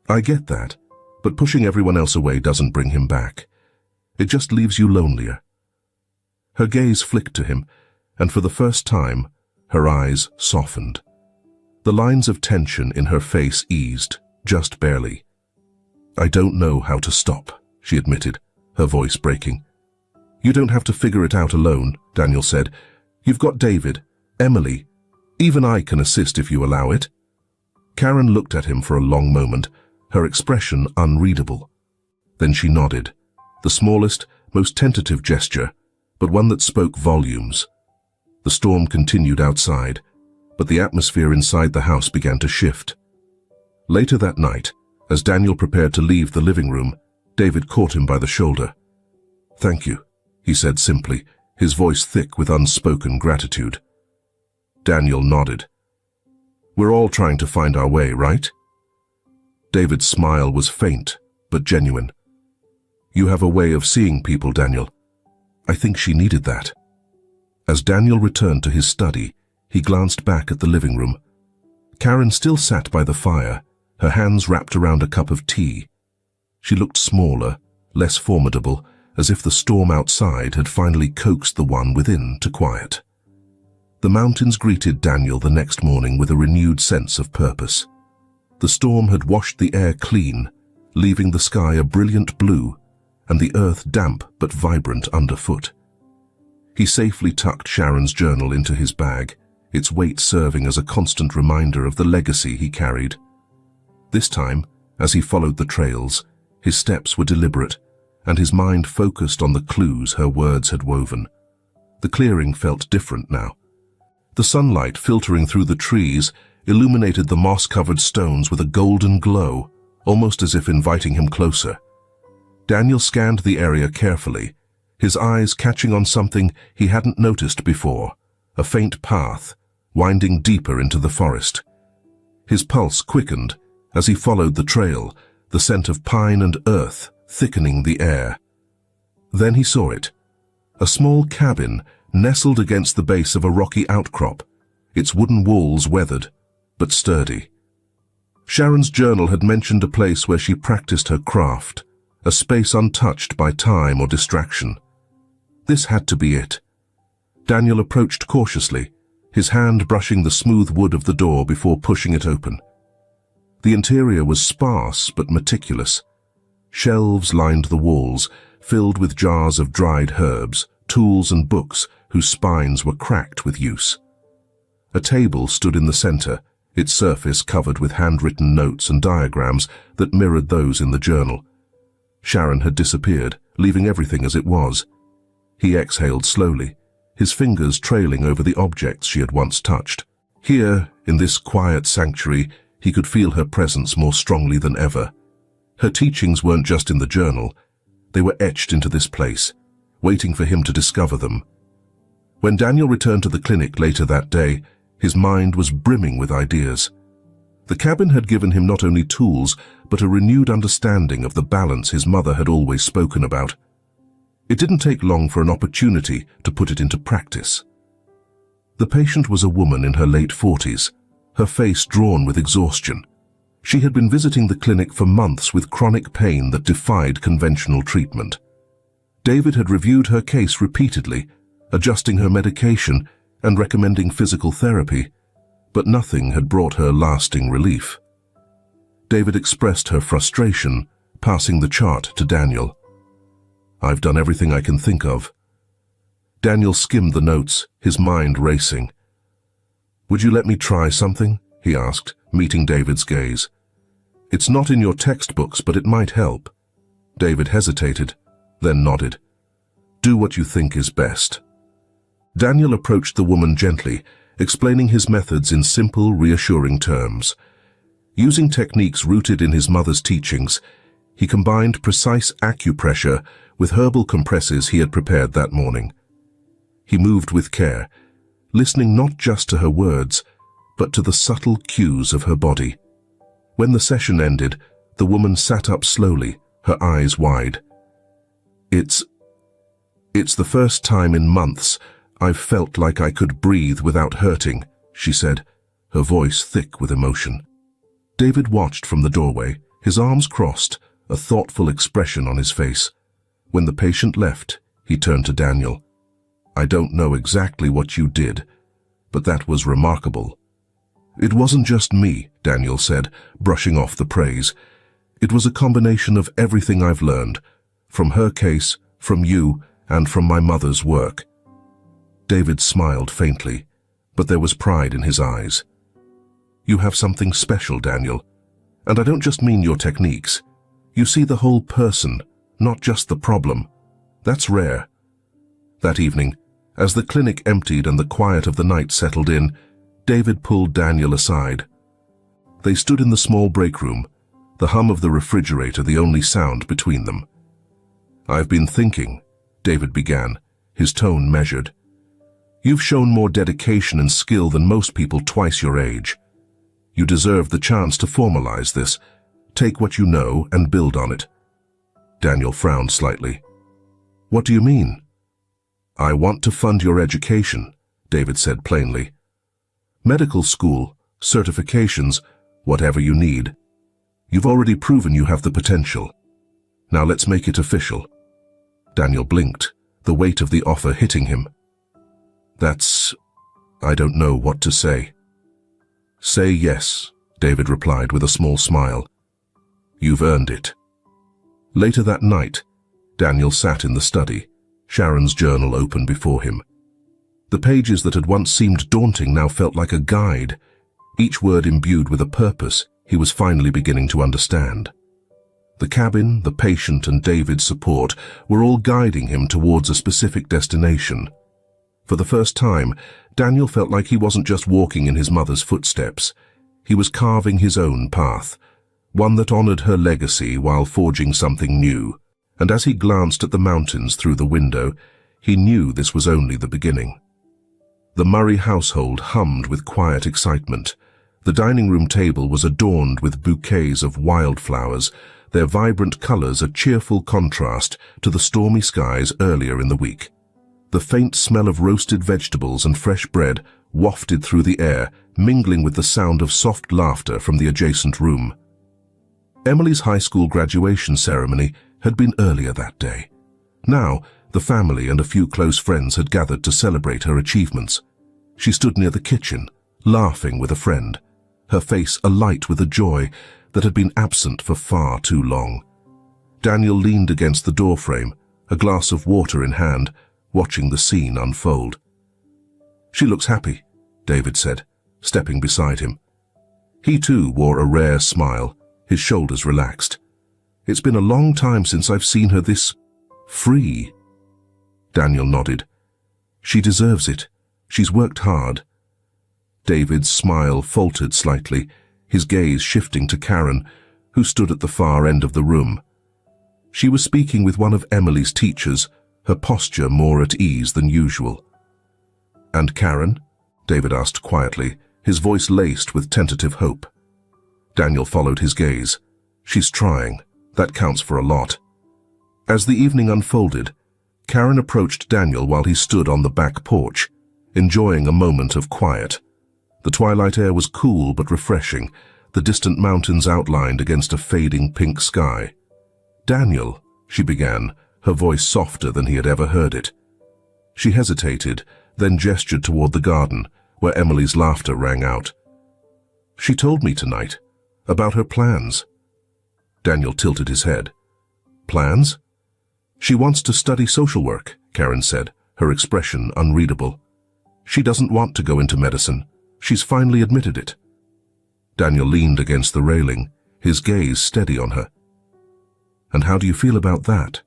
"I get that, but pushing everyone else away doesn't bring him back. It just leaves you lonelier." Her gaze flicked to him, and for the first time, her eyes softened. The lines of tension in her face eased, just barely. "I don't know how to stop," she admitted, her voice breaking. "You don't have to figure it out alone," Daniel said. "You've got David, Emily. Even I can assist if you allow it." Karen looked at him for a long moment, her expression unreadable. Then she nodded, the smallest, most tentative gesture, but one that spoke volumes. The storm continued outside, but the atmosphere inside the house began to shift. Later that night, as Daniel prepared to leave the living room, David caught him by the shoulder. "Thank you," he said simply, his voice thick with unspoken gratitude. Daniel nodded. "We're all trying to find our way, right?" David's smile was faint, but genuine. "You have a way of seeing people, Daniel. I think she needed that." As Daniel returned to his study, he glanced back at the living room. Karen still sat by the fire, her hands wrapped around a cup of tea. She looked smaller, less formidable, as if the storm outside had finally coaxed the one within to quiet. The mountains greeted Daniel the next morning with a renewed sense of purpose. The storm had washed the air clean, leaving the sky a brilliant blue and the earth damp but vibrant underfoot. He safely tucked Sharon's journal into his bag, its weight serving as a constant reminder of the legacy he carried. This time, as he followed the trails, his steps were deliberate, and his mind focused on the clues her words had woven. The clearing felt different now. The sunlight filtering through the trees illuminated the moss-covered stones with a golden glow, almost as if inviting him closer. Daniel scanned the area carefully, his eyes catching on something he hadn't noticed before, a faint path, winding deeper into the forest. His pulse quickened as he followed the trail, the scent of pine and earth thickening the air. Then he saw it, a small cabin nestled against the base of a rocky outcrop, its wooden walls weathered, but sturdy. Sharon's journal had mentioned a place where she practiced her craft, a space untouched by time or distraction. This had to be it. Daniel approached cautiously, his hand brushing the smooth wood of the door before pushing it open. The interior was sparse but meticulous. Shelves lined the walls, filled with jars of dried herbs, tools and books whose spines were cracked with use. A table stood in the center, its surface covered with handwritten notes and diagrams that mirrored those in the journal. Sharon had disappeared, leaving everything as it was. He exhaled slowly, his fingers trailing over the objects she had once touched. Here, in this quiet sanctuary, he could feel her presence more strongly than ever. Her teachings weren't just in the journal, they were etched into this place, waiting for him to discover them. When Daniel returned to the clinic later that day, his mind was brimming with ideas. The cabin had given him not only tools, but a renewed understanding of the balance his mother had always spoken about. It didn't take long for an opportunity to put it into practice. The patient was a woman in her late 40s, her face drawn with exhaustion. She had been visiting the clinic for months with chronic pain that defied conventional treatment. David had reviewed her case repeatedly, adjusting her medication and recommending physical therapy, but nothing had brought her lasting relief. David expressed her frustration, passing the chart to Daniel. "I've done everything I can think of." Daniel skimmed the notes, his mind racing. "Would you let me try something?" he asked, meeting David's gaze. "It's not in your textbooks, but it might help." David hesitated, then nodded. "Do what you think is best." Daniel approached the woman gently, explaining his methods in simple, reassuring terms. Using techniques rooted in his mother's teachings, he combined precise acupressure with herbal compresses he had prepared that morning. He moved with care, listening not just to her words, but to the subtle cues of her body. When the session ended, the woman sat up slowly, her eyes wide. It's the first time in months I've felt like I could breathe without hurting," she said, her voice thick with emotion. David watched from the doorway, his arms crossed, a thoughtful expression on his face. When the patient left, he turned to Daniel. "I don't know exactly what you did, but that was remarkable." "It wasn't just me," Daniel said, brushing off the praise. "It was a combination of everything I've learned, from her case, from you, and from my mother's work." David smiled faintly, but there was pride in his eyes. "You have something special, Daniel. And I don't just mean your techniques. You see the whole person, not just the problem. That's rare." That evening, as the clinic emptied and the quiet of the night settled in, David pulled Daniel aside. They stood in the small break room, the hum of the refrigerator the only sound between them. "I've been thinking," David began, his tone measured. "You've shown more dedication and skill than most people twice your age. You deserve the chance to formalize this, take what you know and build on it." Daniel frowned slightly. "What do you mean?" "I want to fund your education," David said plainly. "Medical school, certifications, whatever you need. You've already proven you have the potential. Now let's make it official." Daniel blinked, the weight of the offer hitting him. I don't know what to say." "Say yes," David replied with a small smile. "You've earned it." Later that night, Daniel sat in the study, Sharon's journal open before him. The pages that had once seemed daunting now felt like a guide, each word imbued with a purpose he was finally beginning to understand. The cabin, the patient, and David's support were all guiding him towards a specific destination. For the first time, Daniel felt like he wasn't just walking in his mother's footsteps. He was carving his own path, one that honored her legacy while forging something new. And as he glanced at the mountains through the window, he knew this was only the beginning. The Murray household hummed with quiet excitement. The dining room table was adorned with bouquets of wildflowers, their vibrant colors a cheerful contrast to the stormy skies earlier in the week. The faint smell of roasted vegetables and fresh bread wafted through the air, mingling with the sound of soft laughter from the adjacent room. Emily's high school graduation ceremony had been earlier that day. Now, the family and a few close friends had gathered to celebrate her achievements. She stood near the kitchen, laughing with a friend, her face alight with a joy that had been absent for far too long. Daniel leaned against the doorframe, a glass of water in hand, watching the scene unfold. "She looks happy," David said, stepping beside him. He too wore a rare smile, his shoulders relaxed. "It's been a long time since I've seen her this free." Daniel nodded. "She deserves it. She's worked hard." David's smile faltered slightly, his gaze shifting to Karen, who stood at the far end of the room. She was speaking with one of Emily's teachers, her posture more at ease than usual. "And Karen?" David asked quietly, his voice laced with tentative hope. Daniel followed his gaze. "She's trying. That counts for a lot." As the evening unfolded, Karen approached Daniel while he stood on the back porch, enjoying a moment of quiet. The twilight air was cool but refreshing, the distant mountains outlined against a fading pink sky. "Daniel," she began, her voice softer than he had ever heard it. She hesitated, then gestured toward the garden, where Emily's laughter rang out. "She told me tonight about her plans." Daniel tilted his head. "Plans?" "She wants to study social work," Karen said, her expression unreadable. "She doesn't want to go into medicine. She's finally admitted it." Daniel leaned against the railing, his gaze steady on her. "And how do you feel about that?"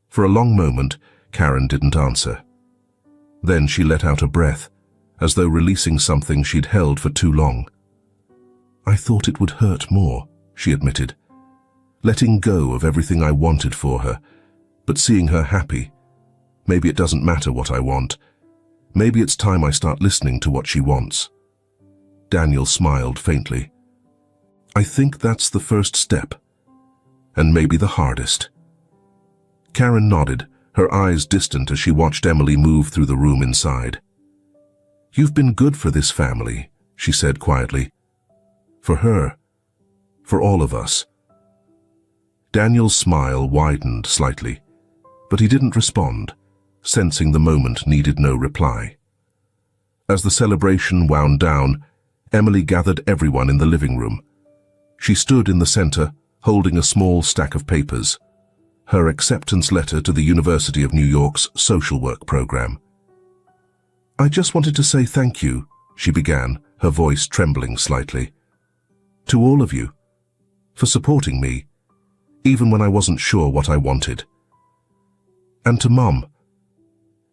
For a long moment, Karen didn't answer. Then she let out a breath, as though releasing something she'd held for too long. "I thought it would hurt more," she admitted. "Letting go of everything I wanted for her, but seeing her happy. Maybe it doesn't matter what I want. Maybe it's time I start listening to what she wants." Daniel smiled faintly. "I think that's the first step, and maybe the hardest." Karen nodded, her eyes distant as she watched Emily move through the room inside. "You've been good for this family," she said quietly. "For her. For all of us." Daniel's smile widened slightly, but he didn't respond, sensing the moment needed no reply. As the celebration wound down, Emily gathered everyone in the living room. She stood in the center, holding a small stack of papers, her acceptance letter to the University of New York's social work program. "I just wanted to say thank you," she began, her voice trembling slightly. "To all of you, for supporting me, even when I wasn't sure what I wanted. And to Mom."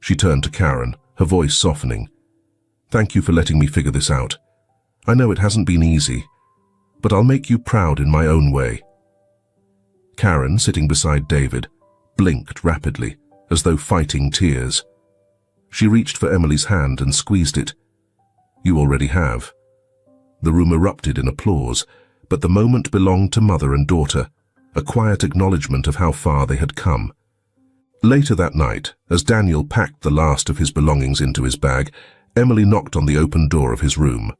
She turned to Karen, her voice softening. "Thank you for letting me figure this out. I know it hasn't been easy, but I'll make you proud in my own way." Karen, sitting beside David, blinked rapidly, as though fighting tears. She reached for Emily's hand and squeezed it. "You already have." The room erupted in applause, but the moment belonged to mother and daughter, a quiet acknowledgement of how far they had come. Later that night, as Daniel packed the last of his belongings into his bag, Emily knocked on the open door of his room.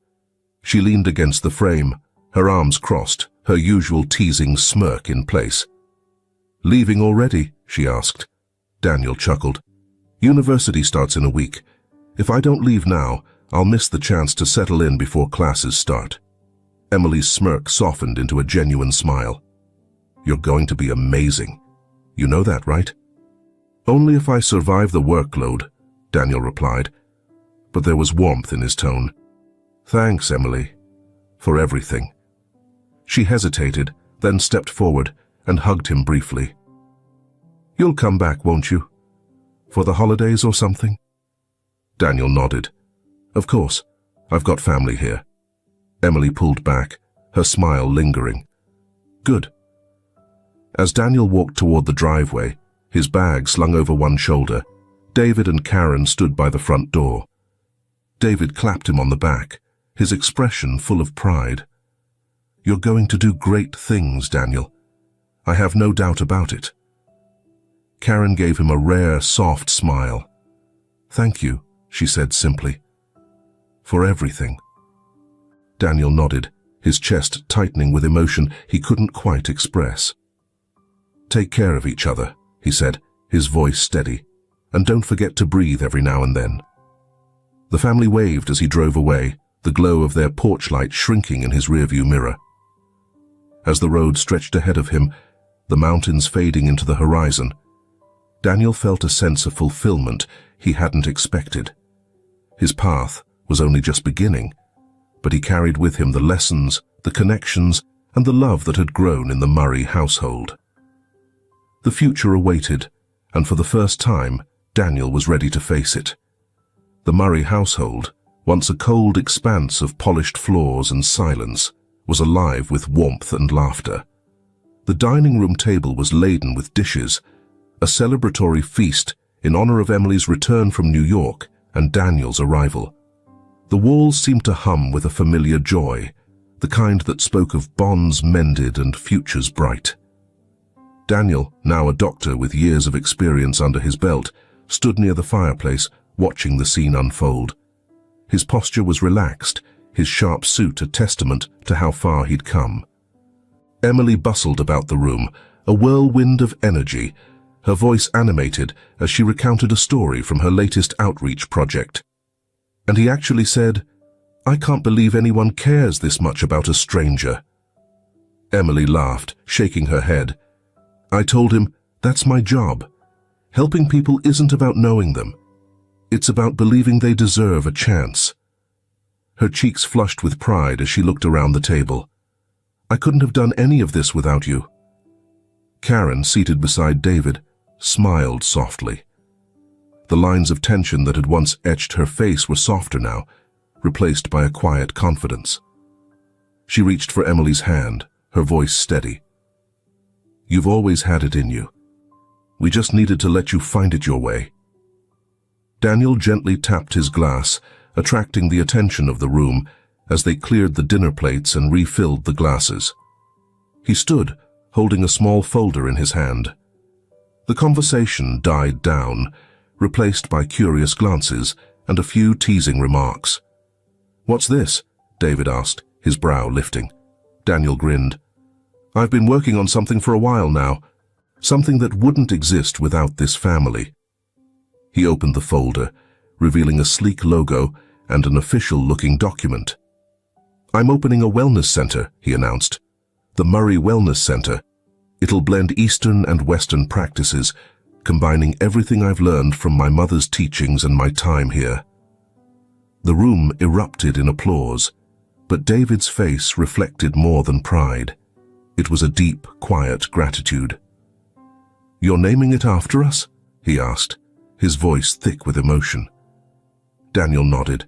She leaned against the frame, her arms crossed, her usual teasing smirk in place. "Leaving already?" she asked. Daniel chuckled. "University starts in a week. If I don't leave now, I'll miss the chance to settle in before classes start." Emily's smirk softened into a genuine smile. "You're going to be amazing. You know that, right?" "Only if I survive the workload," Daniel replied, but there was warmth in his tone. "Thanks, Emily, for everything." She hesitated, then stepped forward and hugged him briefly. "You'll come back, won't you? For the holidays or something?" Daniel nodded. "Of course, I've got family here." Emily pulled back, her smile lingering. "Good." As Daniel walked toward the driveway, his bag slung over one shoulder, David and Karen stood by the front door. David clapped him on the back, his expression full of pride. "You're going to do great things, Daniel. I have no doubt about it." Karen gave him a rare, soft smile. "Thank you," she said simply. "For everything." Daniel nodded, his chest tightening with emotion he couldn't quite express. "Take care of each other," he said, his voice steady, "and don't forget to breathe every now and then." The family waved as he drove away, the glow of their porch light shrinking in his rearview mirror. As the road stretched ahead of him, the mountains fading into the horizon, Daniel felt a sense of fulfillment he hadn't expected. His path was only just beginning, but he carried with him the lessons, the connections, and the love that had grown in the Murray household. The future awaited, and for the first time, Daniel was ready to face it. The Murray household, once a cold expanse of polished floors and silence, was alive with warmth and laughter. The dining room table was laden with dishes, a celebratory feast in honor of Emily's return from New York and Daniel's arrival. The walls seemed to hum with a familiar joy, the kind that spoke of bonds mended and futures bright. Daniel, now a doctor with years of experience under his belt, stood near the fireplace, watching the scene unfold. His posture was relaxed, his sharp suit a testament to how far he'd come. Emily bustled about the room, a whirlwind of energy, her voice animated as she recounted a story from her latest outreach project. And he actually said, "I can't believe anyone cares this much about a stranger." Emily laughed, shaking her head. "I told him, that's my job. Helping people isn't about knowing them. It's about believing they deserve a chance." Her cheeks flushed with pride as she looked around the table. "I couldn't have done any of this without you." Karen, seated beside David, smiled softly. The lines of tension that had once etched her face were softer now, replaced by a quiet confidence. She reached for Emily's hand, her voice steady. "You've always had it in you. We just needed to let you find it your way." Daniel gently tapped his glass, attracting the attention of the room as they cleared the dinner plates and refilled the glasses. He stood, holding a small folder in his hand. The conversation died down, replaced by curious glances and a few teasing remarks. "What's this?" David asked, his brow lifting. Daniel grinned. "I've been working on something for a while now, something that wouldn't exist without this family." He opened the folder, revealing a sleek logo and an official-looking document. "I'm opening a wellness center," he announced. "The Murray Wellness Center. It'll blend Eastern and Western practices, combining everything I've learned from my mother's teachings and my time here." The room erupted in applause, but David's face reflected more than pride. It was a deep, quiet gratitude. "You're naming it after us?" he asked, his voice thick with emotion. Daniel nodded.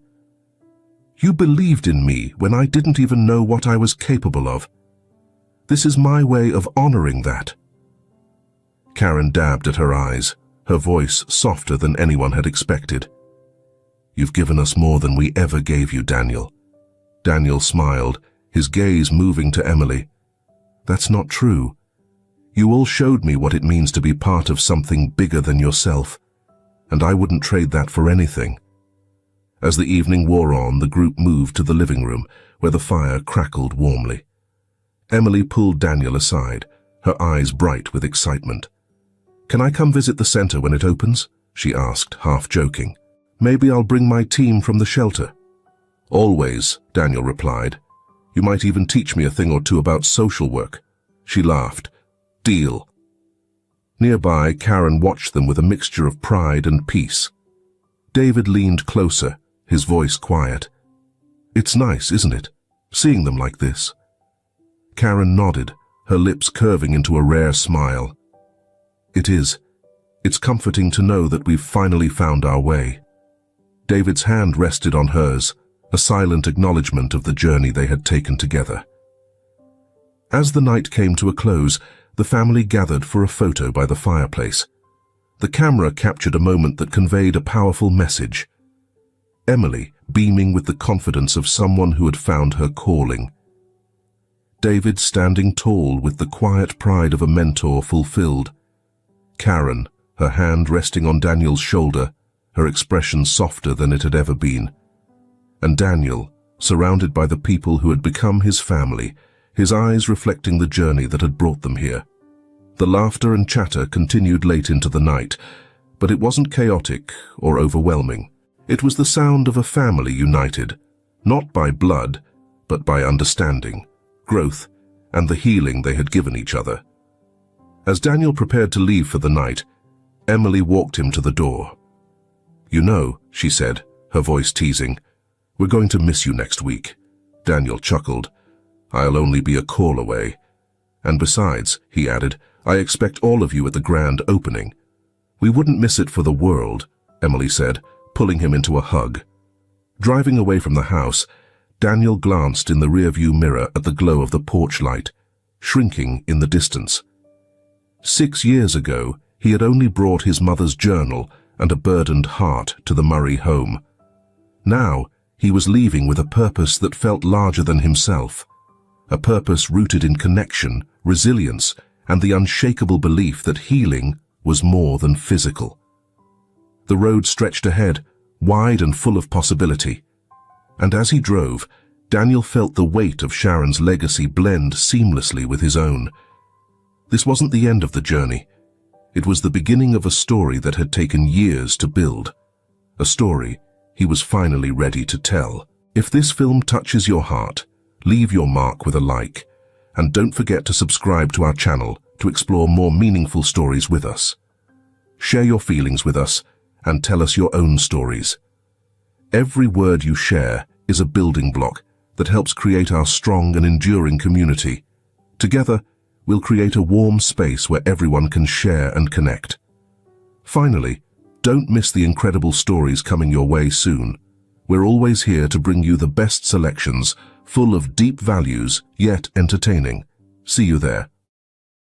"You believed in me when I didn't even know what I was capable of. This is my way of honoring that." Karen dabbed at her eyes, her voice softer than anyone had expected. "You've given us more than we ever gave you, Daniel." Daniel smiled, his gaze moving to Emily. "That's not true. You all showed me what it means to be part of something bigger than yourself, and I wouldn't trade that for anything." As the evening wore on, the group moved to the living room, where the fire crackled warmly. Emily pulled Daniel aside, her eyes bright with excitement. "Can I come visit the center when it opens?" she asked, half joking. "Maybe I'll bring my team from the shelter." "Always," Daniel replied. "You might even teach me a thing or two about social work." She laughed. "Deal." Nearby, Karen watched them with a mixture of pride and peace. David leaned closer, his voice quiet. "It's nice, isn't it, seeing them like this?" Karen nodded, her lips curving into a rare smile. "It is. It's comforting to know that we've finally found our way." David's hand rested on hers, a silent acknowledgement of the journey they had taken together. As the night came to a close, the family gathered for a photo by the fireplace. The camera captured a moment that conveyed a powerful message. Emily, beaming with the confidence of someone who had found her calling. David standing tall with the quiet pride of a mentor fulfilled. Karen, her hand resting on Daniel's shoulder, her expression softer than it had ever been. And Daniel, surrounded by the people who had become his family, his eyes reflecting the journey that had brought them here. The laughter and chatter continued late into the night, but it wasn't chaotic or overwhelming. It was the sound of a family united, not by blood, but by understanding, growth, and the healing they had given each other. As Daniel prepared to leave for the night, Emily walked him to the door. "You know," she said, her voice teasing, "we're going to miss you next week." Daniel chuckled. "I'll only be a call away. And besides," he added, "I expect all of you at the grand opening." "We wouldn't miss it for the world," Emily said, pulling him into a hug. Driving away from the house, Daniel glanced in the rearview mirror at the glow of the porch light, shrinking in the distance. 6 years ago, he had only brought his mother's journal and a burdened heart to the Murray home. Now, he was leaving with a purpose that felt larger than himself, a purpose rooted in connection, resilience, and the unshakable belief that healing was more than physical. The road stretched ahead, wide and full of possibility. And as he drove, Daniel felt the weight of Sharon's legacy blend seamlessly with his own. This wasn't the end of the journey. It was the beginning of a story that had taken years to build. A story he was finally ready to tell. If this film touches your heart, leave your mark with a like, and don't forget to subscribe to our channel to explore more meaningful stories with us. Share your feelings with us and tell us your own stories. Every word you share is a building block that helps create our strong and enduring community. Together, we'll create a warm space where everyone can share and connect. Finally, don't miss the incredible stories coming your way soon. We're always here to bring you the best selections, full of deep values, yet entertaining. See you there.